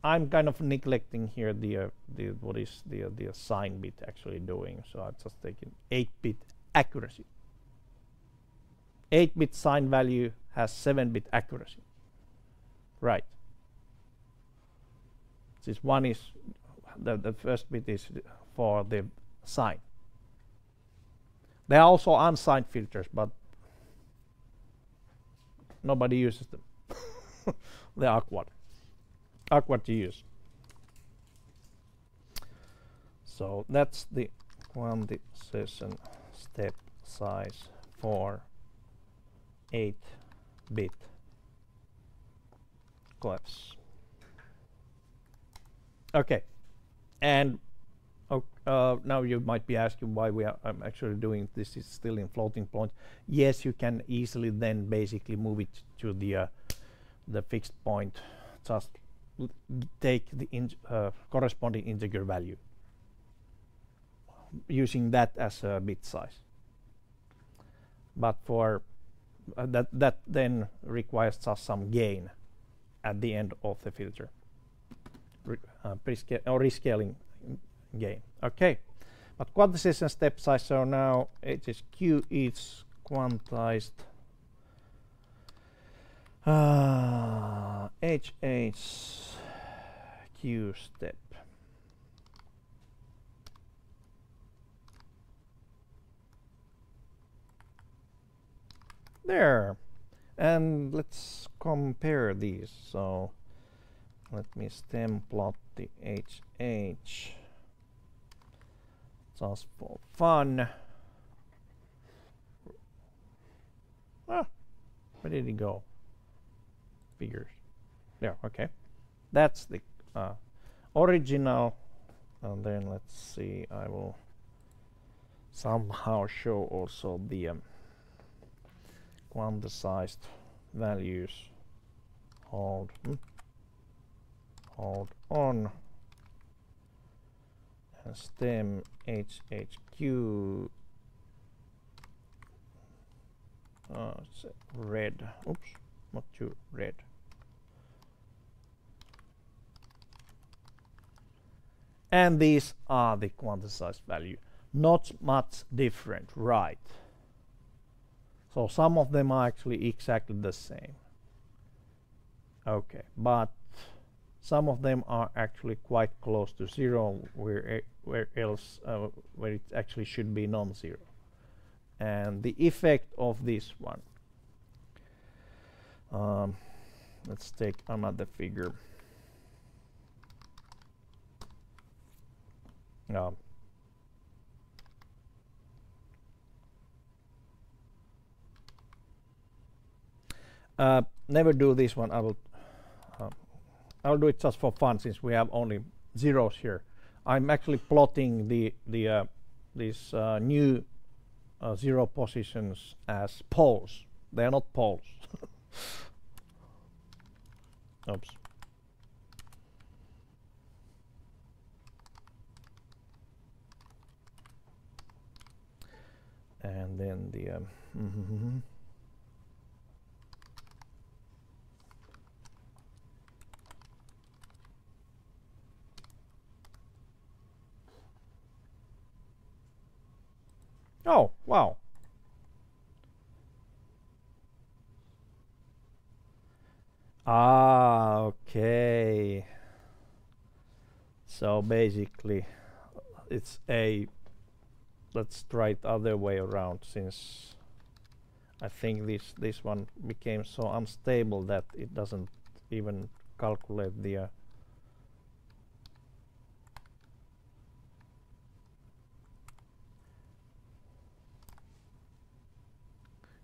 I'm kind of neglecting here the what is the sign bit actually doing, so I'm just taking 8-bit accuracy. 8-bit sign value has 7-bit accuracy, right? This one is the first bit is for the sign. There are also unsigned filters, but nobody uses them. They're awkward to use. So that's the quantization step size for 8-bit clefs. Okay, and now you might be asking why I'm actually doing this is still in floating point. Yes, you can easily then basically move it to the fixed point. Just take the corresponding integer value, using that as a bit size. But for that then requires just some gain at the end of the filter, rescaling gain. Okay, but quantization step size, so now it is Q is quantized HHQ step. There, and let's compare these. So let me stem plot the HH just for fun. Where did it go? Figures. There, okay. That's the original. And then let's see, I will somehow show also the quantized values. Hold on. And stem HHQ. It's red. Oops, not too red. And these are the quantized value. Not much different, right? So some of them are actually exactly the same. Okay, but some of them are actually quite close to zero, where else where it actually should be non-zero. And the effect of this one, let's take another figure. Never do this one. I'll do it just for fun, since we have only zeros here. I'm actually plotting these new zero positions as poles. They are not poles. Oops. And then the oh, wow. Okay. So basically it's let's try it other way around, since I think this one became so unstable that it doesn't even calculate the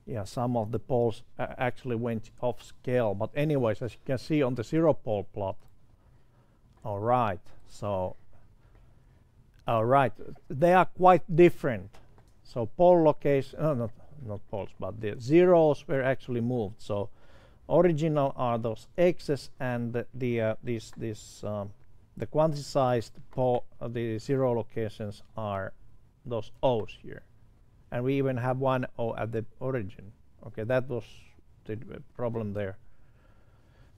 yeah, some of the poles actually went off scale. But anyways, as you can see on the zero pole plot, all right, so all right, they are quite different. So pole location, not poles, but the zeros were actually moved. So original are those x's, and the quantized pole, the zero locations are those o's here. And we even have one O at the origin. Okay, that was the problem there.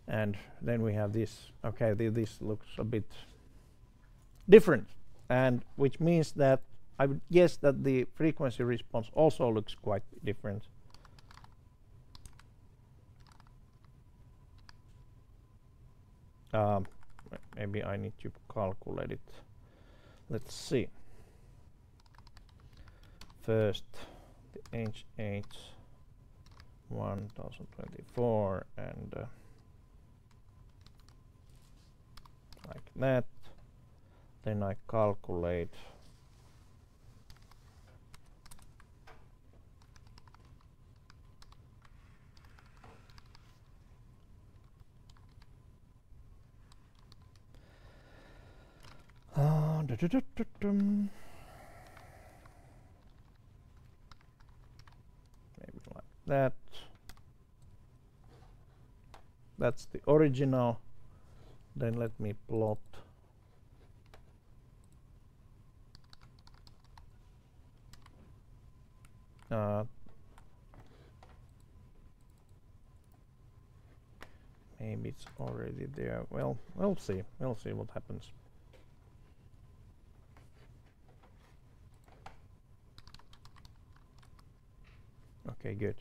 And then we have this. Okay, this looks a bit different, and which means that I would guess that the frequency response also looks quite different. Maybe I need to calculate it. Let's see. First, the HH 1024, and like that. Then I calculate maybe like that. That's the original. Then let me plot maybe it's already there. Well, we'll see what happens. Okay, good.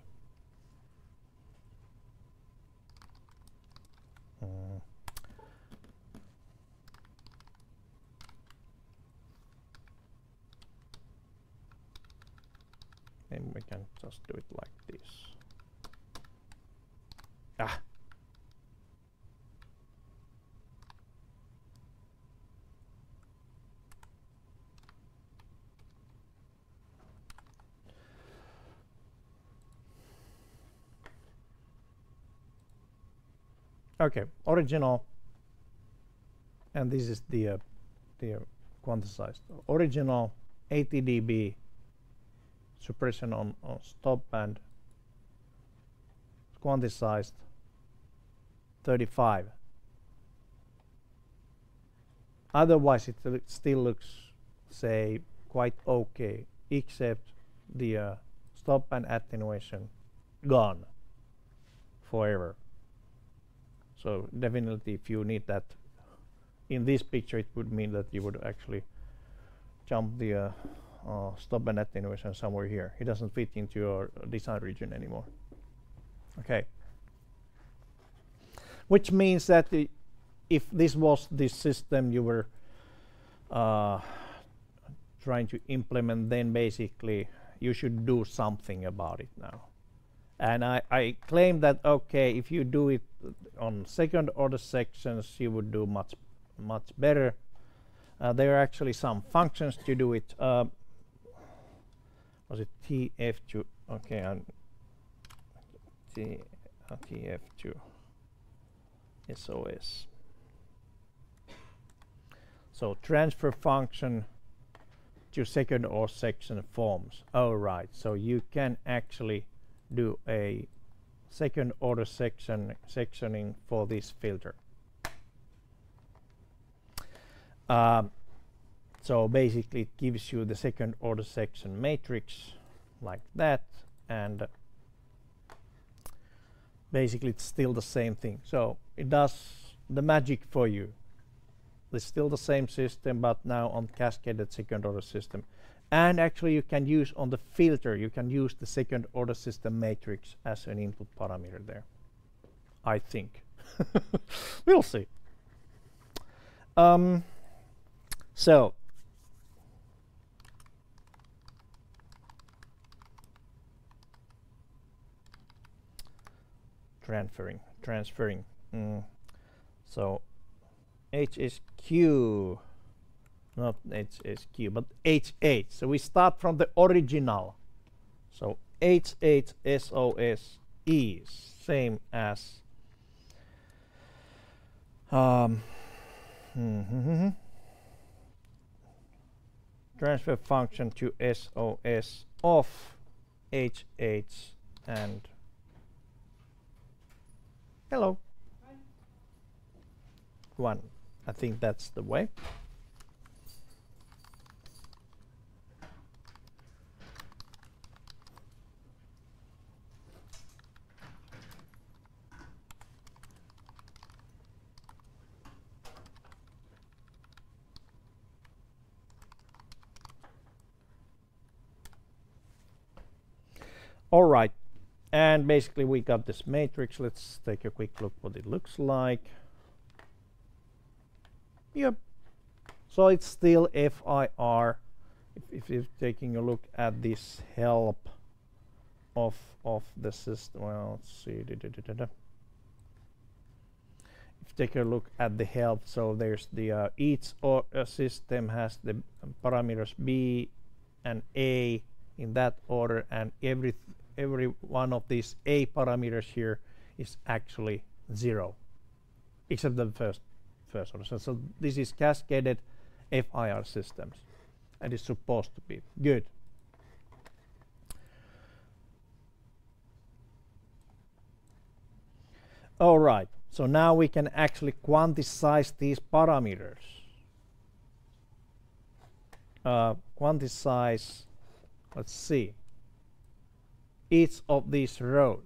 Maybe we can just do it like this. Ah. Okay, original, and this is the quantized. Original 80 dB suppression on stop band, quantized 35. Otherwise it still looks, say, quite okay, except the stop band attenuation gone forever. So definitely if you need that in this picture, it would mean that you would actually jump the stop and attenuation somewhere here. It doesn't fit into your design region anymore. Okay. Which means that if this was the system you were trying to implement, then basically you should do something about it now. And I claim that, okay, if you do it on second order sections, you would do much better. There are actually some functions to do it. Was it TF2? Okay, TF2 SOS. So transfer function to second order section forms. Oh, right. So you can actually do a second order sectioning for this filter. So basically it gives you the second order section matrix like that, and basically it's still the same thing. So it does the magic for you. It's still the same system, but now on cascaded second order system. And actually you can use on the filter, you can use the second order system matrix as an input parameter there, I think. We'll see. So transferring. So HSQ, not HSQ, but H8. So we start from the original. So H8 SOS is same as transfer function to SOS of H8 and hello. Hi. 1. I think that's the way. All right, and basically we got this matrix. Let's take a quick look what it looks like. Yep. So it's still FIR. If you're taking a look at this help of the system, well, let's see. If you take a look at the help, so there's the each system has the parameters B and A in that order, and every one of these A parameters here is actually 0, except the first order. So this is cascaded FIR systems, and it's supposed to be good. All right, so now we can actually quantize these parameters. Quantize, let's see, each of these rows.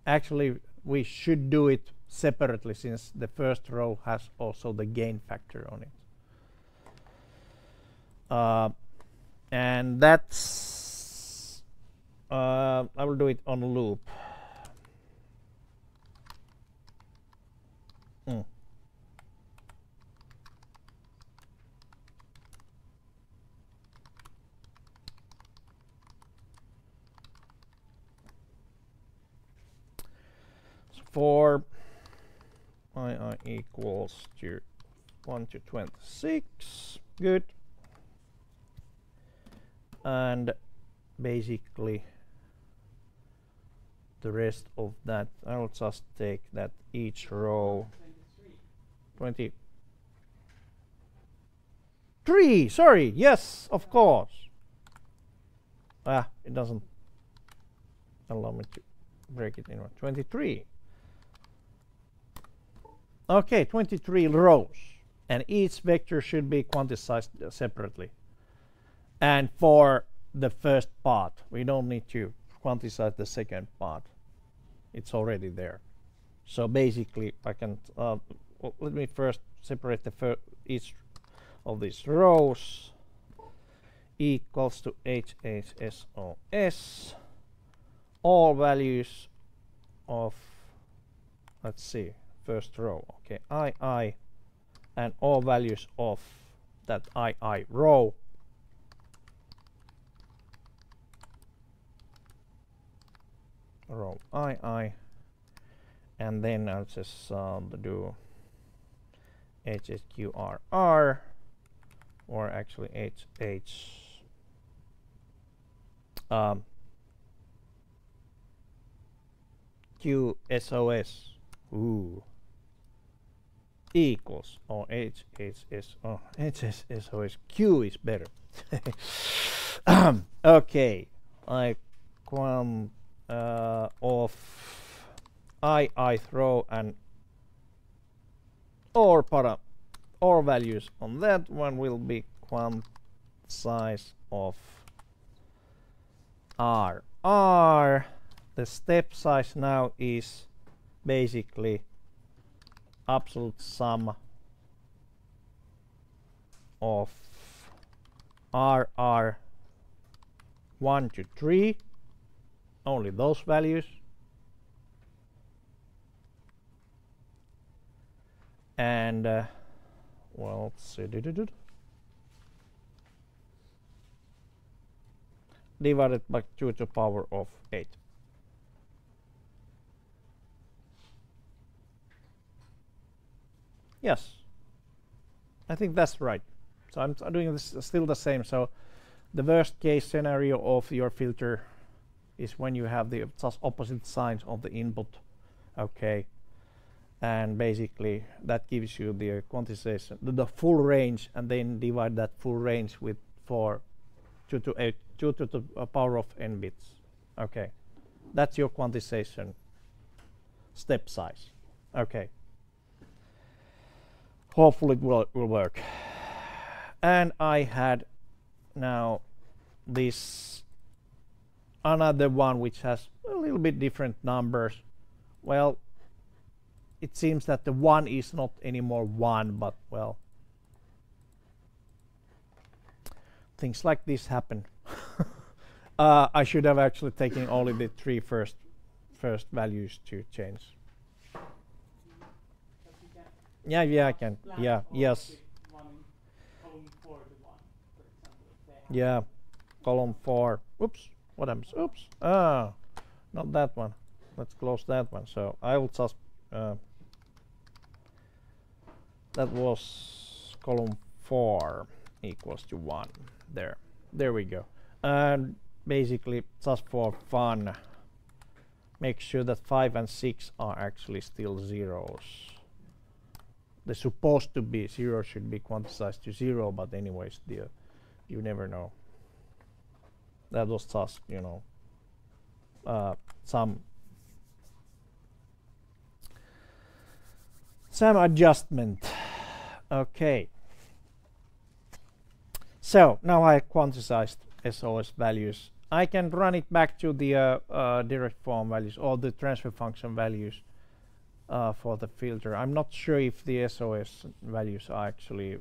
Actually, we should do it separately since the first row has also the gain factor on it. And that's, I will do it on loop. For I equals to 1 to 26, good. And basically the rest of that, I'll just take that each row. 23, sorry, yes, of course. It doesn't allow me to break it in 23. Okay, 23 rows, and each vector should be quantized separately. And for the first part, we don't need to quantize the second part. It's already there. So basically, I can let me first separate the each of these rows equals to HHSOS, all values of, let's see, first row, okay, II, and all values of that II row II, and then I'll just do HHQRR, or actually QSOS, equals, or HHSOS, Q is better. Okay, I quant of ith row and or values on that one will be quant size of R. The step size now is basically absolute sum of RR 1 to 3, only those values, and well, let's see, divided by 2 to the power of 8. Yes, I think that's right. So I'm doing this still the same. So the worst case scenario of your filter is when you have the just opposite signs of the input, okay, and basically that gives you the quantization, the full range, and then divide that full range with 2 to the power of n bits. Okay, that's your quantization step size. Okay, hopefully it will work. And I had now this another one which has a little bit different numbers. Well, it seems that the 1 is not anymore 1, but well, things like this happen. I should have actually taken only the 3 first values to change. Yeah, I can. Yeah, yes. Yeah, column 4. Oops, what happens? Oops. Not that one. Let's close that one. So I will just that was column 4 equals to 1. There we go. And basically, just for fun, make sure that 5 and 6 are actually still zeros. They're supposed to be 0, should be quantized to 0, but anyways, you never know. That was just, you know, some adjustment. Okay. So now I quantized SOS values. I can run it back to the direct form values or the transfer function values for the filter. I'm not sure if the SOS values are actually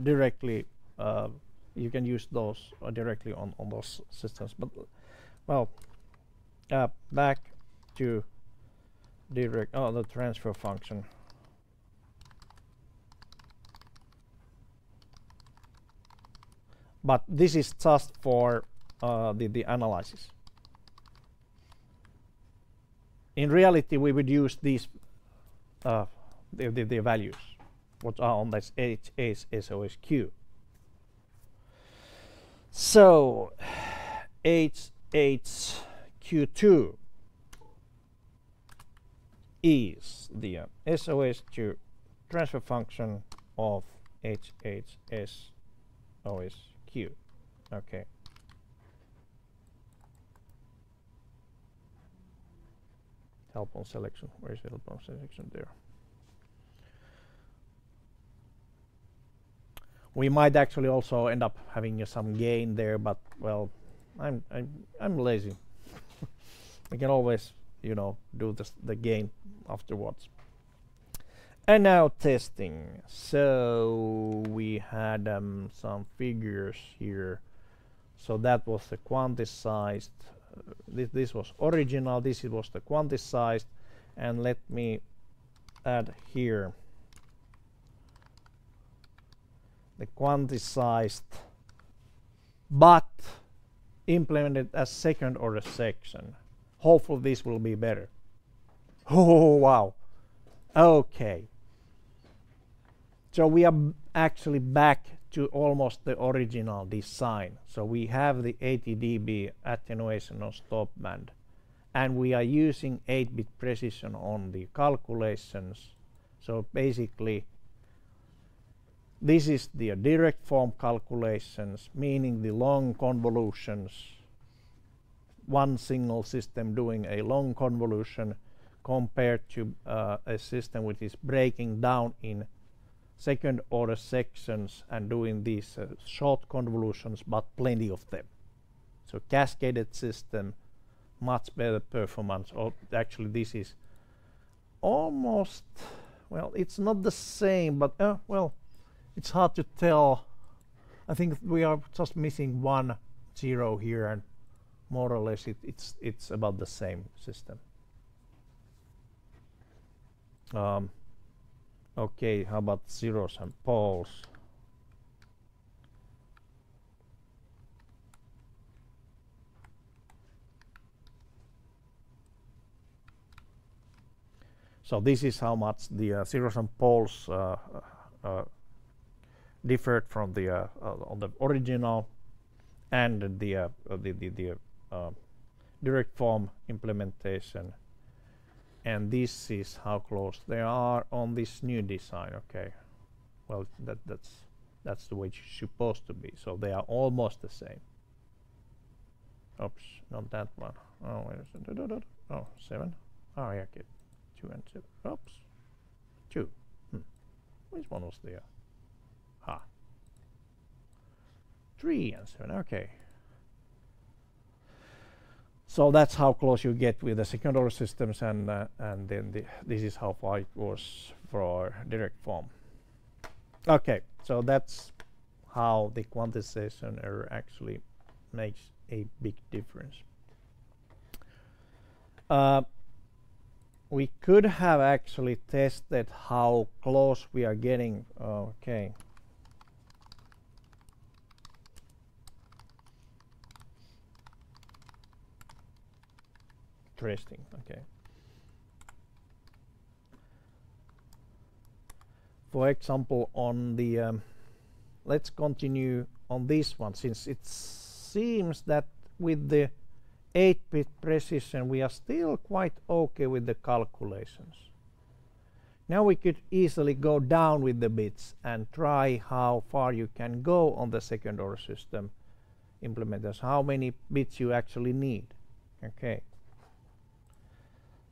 directly, you can use those directly on those systems, but well, back to direct, the transfer function. But this is just for the analysis. In reality, we would use these the values what are on this HHSOSQ. So HHQ2 is the SOSQ transfer function of HHSOSQ. Okay. Help on selection. Where is help on selection? There. We might actually also end up having some gain there, but well, I'm lazy. We can always, you know, do the gain afterwards. And now testing. So we had some figures here. So that was the quantized. This was original. This was the quantized. And let me add here the quantized, but implemented as second order section. Hopefully this will be better. Oh wow. Okay. So we are actually back to almost the original design. So we have the 80 dB attenuation on stop band, and we are using 8-bit precision on the calculations. So basically this is the direct form calculations, meaning the long convolutions, one single system doing a long convolution compared to a system which is breaking down in second order sections and doing these short convolutions, but plenty of them. So cascaded system, much better performance. Or actually this is almost, well, it's not the same, but well, it's hard to tell. I think we are just missing 1 0 here, and more or less it's about the same system. Okay, how about zeros and poles? So this is how much the zeros and poles differed from the on the original and the direct form implementation. And this is how close they are on this new design. Okay, well that's the way it's supposed to be. So they are almost the same. Oops, not that one. Oh, wait a second. Oh, 7. Oh yeah, okay. 2 and 7. Oops, 2. Which one was there? 3 and 7. Okay. So that's how close you get with the second order systems, and then this is how far it was for direct form. Okay, so that's how the quantization error actually makes a big difference. We could have actually tested how close we are getting. Okay. Interesting. Okay. For example, on the let's continue on this one, since it seems that with the 8-bit precision we are still quite okay with the calculations. Now we could easily go down with the bits and try how far you can go on the second order system implementers, how many bits you actually need. Okay.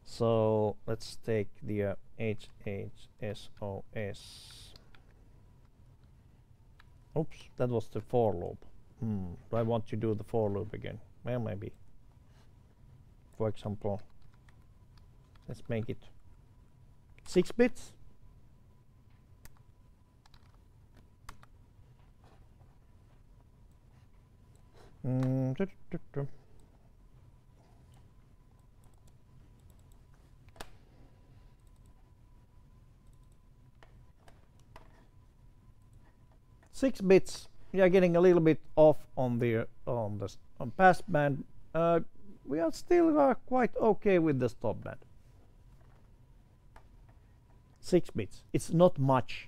So let's take the HHSOS. Oops, that was the for loop. Do I want to do the for loop again? Well, maybe. For example, let's make it 6 bits. Six bits. We are getting a little bit off on the pass band. We are still quite okay with the stop band. 6 bits. It's not much.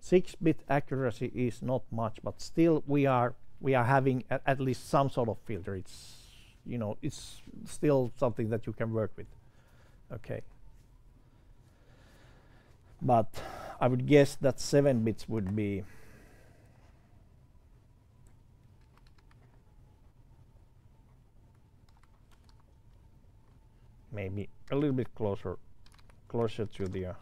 6-bit accuracy is not much, but still we are having at least some sort of filter. It's, you know, it's still something that you can work with. Okay. But I would guess that 7 bits would be maybe a little bit closer to the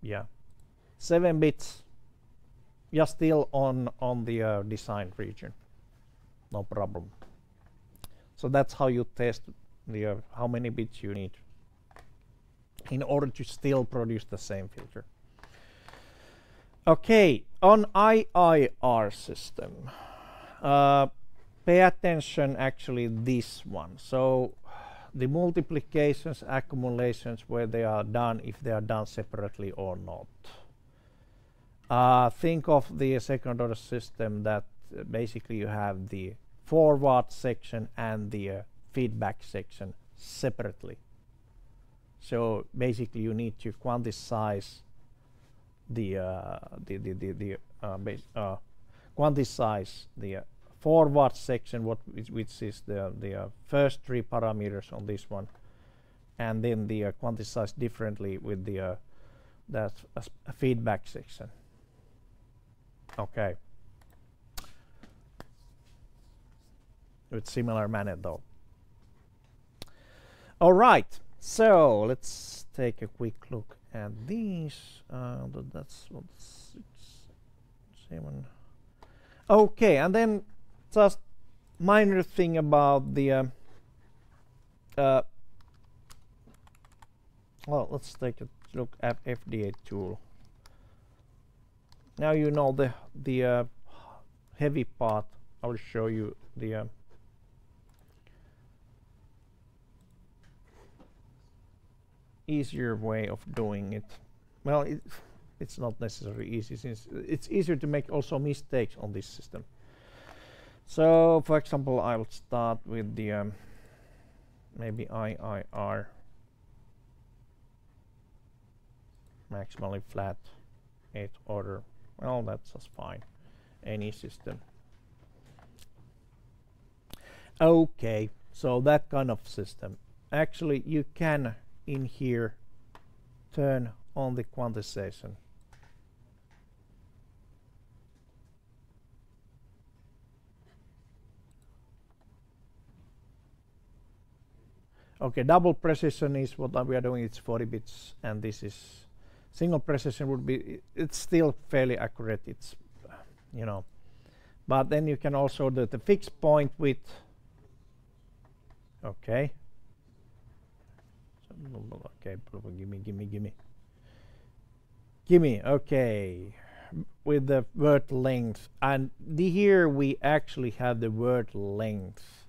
yeah, 7 bits. We are still on the design region, no problem. So that's how you test the how many bits you need in order to still produce the same filter. Okay, on IIR system, pay attention actually this one. So the multiplications, accumulations, where they are done, if they are done separately or not. Think of the second order system that basically you have the forward section and the feedback section separately. So basically you need to quantize quantize the forward section, which is the first three parameters on this one, and then the quantize differently with the that feedback section. Okay. With similar manner though. All right. So let's take a quick look at these. That's what 6, 7. Okay, and then just minor thing about the. Well, let's take a look at FDA tool. Now you know the heavy part. I will show you the. Easier way of doing it. Well, it's not necessarily easy, since it's easier to make also mistakes on this system. So, for example, I will start with the maybe IIR maximally flat 8th order. Well, that's just fine. Any system. Okay, so that kind of system. Actually, you can in here turn on the quantization. Okay, double precision is what we are doing. It's 40 bits, and this is single precision would be. It's still fairly accurate. It's you know, but then you can also do the fixed point with. Okay. Okay, gimme. Okay, with the word length, and here we actually have the word length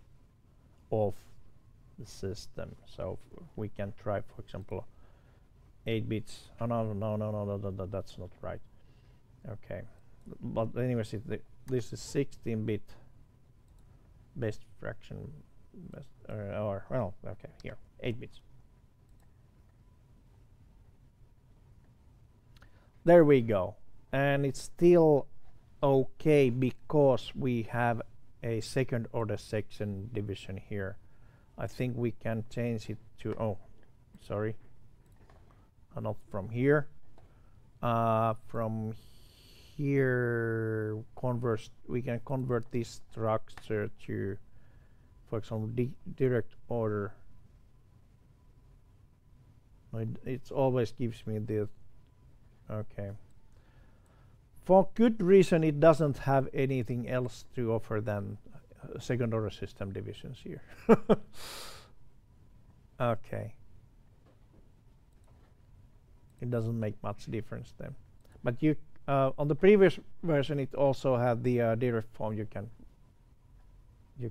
of the system. So we can try, for example, 8 bits. Oh no, that's not right. Okay, but anyways, this is 16-bit best fraction, or well, okay, here 8 bits. There we go, and it's still okay because we have a second order section division here. I think we can change it to, oh, sorry, not from here. From here, we can convert this structure to, for example, direct order. It always gives me the. Okay. For good reason, it doesn't have anything else to offer than second order system divisions here. Okay. It doesn't make much difference then. But you on the previous version, it also had the direct form. You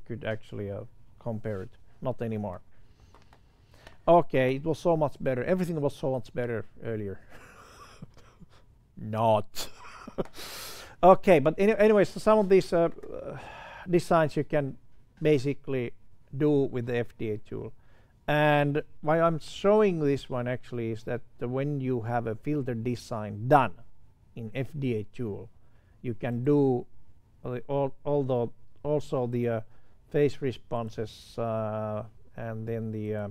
could actually compare it. Not anymore. Okay, it was so much better. Everything was so much better earlier. Not. Okay, but anyways, some of these designs you can basically do with the FDA tool. And why I'm showing this one actually is that when you have a filter design done in FDA tool, you can do also the phase responses and then the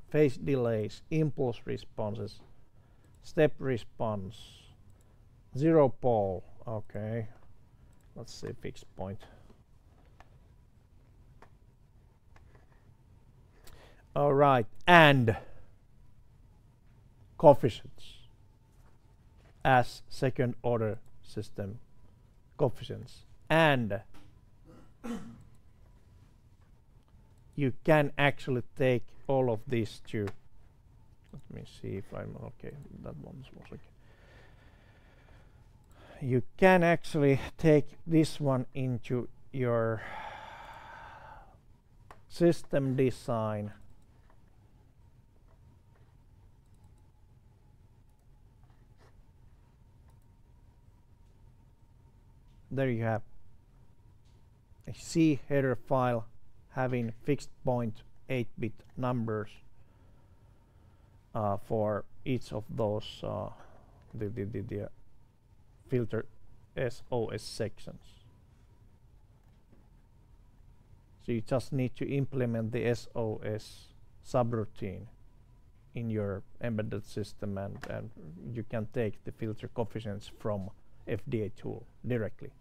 phase delays, impulse responses, step response, zero pole. Okay, let's see, fixed point. All right, and coefficients as second order system coefficients and you can actually take all of these to, let me see if I'm okay, that one was okay. You can actually take this one into your system design. There you have a C header file having fixed point 8-bit numbers for each of those the filter SOS sections. So you just need to implement the SOS subroutine in your embedded system, and you can take the filter coefficients from FDA tool directly.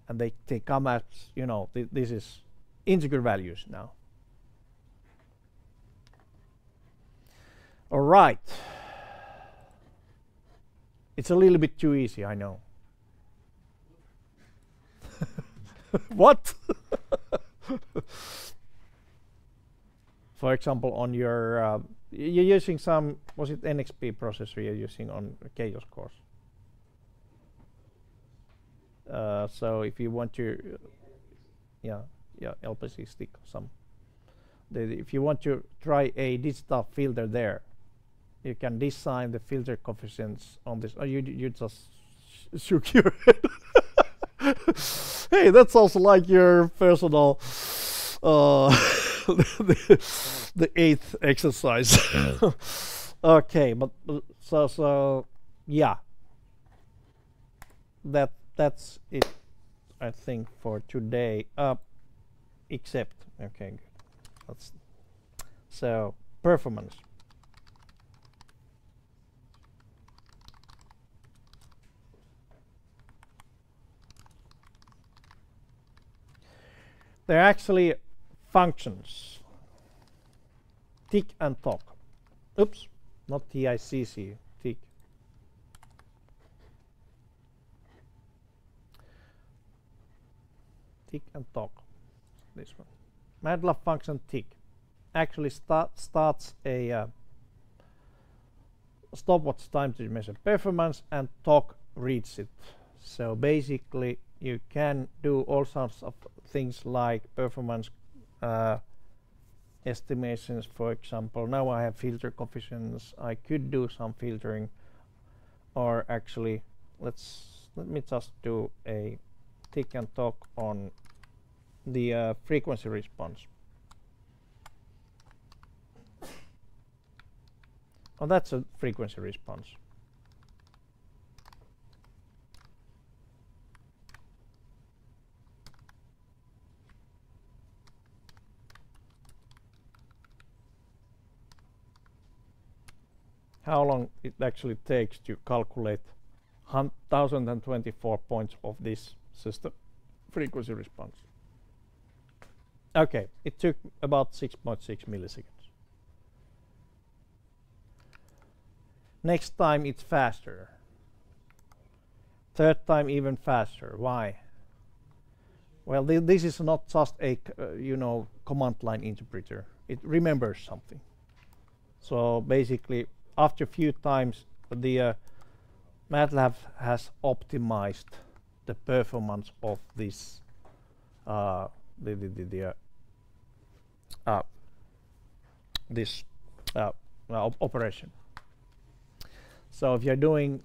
And they come as, you know, this is integer values now. All right. It's a little bit too easy, I know. What? For example, on your, you're using some, was it NXP processor you're using on Chaos course? So if you want to, yeah, LPC stick some. If you want to try a digital filter there, you can design the filter coefficients on this. Oh, you just shook your head. Hey, that sounds like your personal, the 8th exercise. Okay, but so yeah, that's it, I think, for today. Except, okay, good. That's so performance. They're actually functions. Tick and tock. Oops, not TICC, tick. Tick and tock. This one. MATLAB function tick actually starts a stopwatch time to measure performance, and tock reads it. So basically, you can do all sorts of things like performance estimations. For example, now I have filter coefficients. I could do some filtering, or actually, let me just do a tick and tock on the frequency response. Oh, that's a frequency response. How long it actually takes to calculate 1024 points of this system frequency response. Okay, it took about 6.6 milliseconds. Next time it's faster. Third time even faster. Why? Well, this is not just a command line interpreter. It remembers something. So basically, after a few times, the MATLAB has optimized the performance of this operation. So if you're doing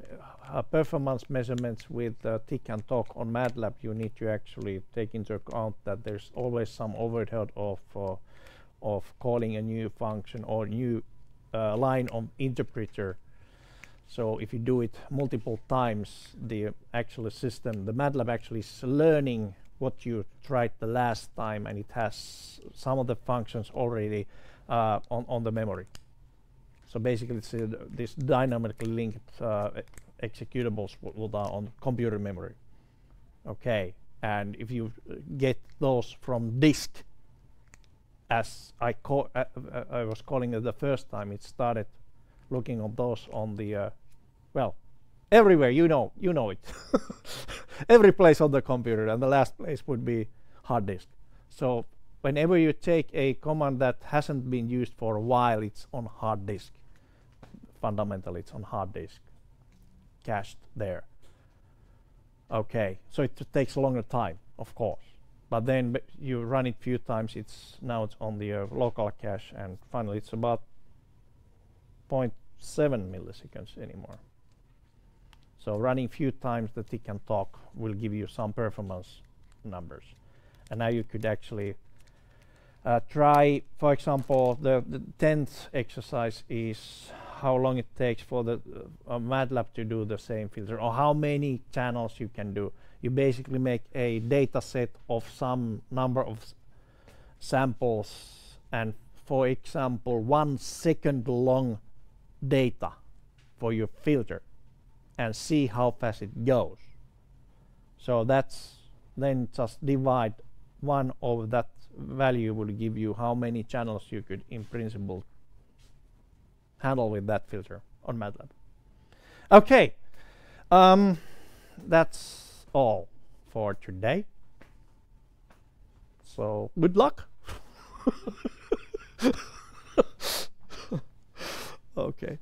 performance measurements with tick and tock on MATLAB, you need to actually take into account that there's always some overhead of calling a new function or new line on interpreter. So if you do it multiple times, the actual system, the MATLAB actually is learning what you tried the last time, and it has some of the functions already on the memory. So basically, it's this dynamically linked executables will on computer memory. Okay, and if you get those from disk, as I was calling it the first time, it started looking on those on the well, everywhere. You know it. every place on the computer, and the last place would be hard disk. So whenever you take a command that hasn't been used for a while, it's on hard disk. Fundamentally, it's on hard disk, cached there. Okay, so it takes a longer time, of course. But then you run it few times, now it's on the local cache, and finally it's about 0.7 milliseconds anymore. So running few times the tick and talk will give you some performance numbers. And now you could actually try, for example, the 10th exercise is how long it takes for the MATLAB to do the same filter, or how many channels you can do. You basically make a data set of some number of samples, and for example 1 second long data for your filter, and see how fast it goes. So that's then just divide 1 over that value will give you how many channels you could in principle handle with that filter on MATLAB. Okay, that's all for today. So good luck. Okay.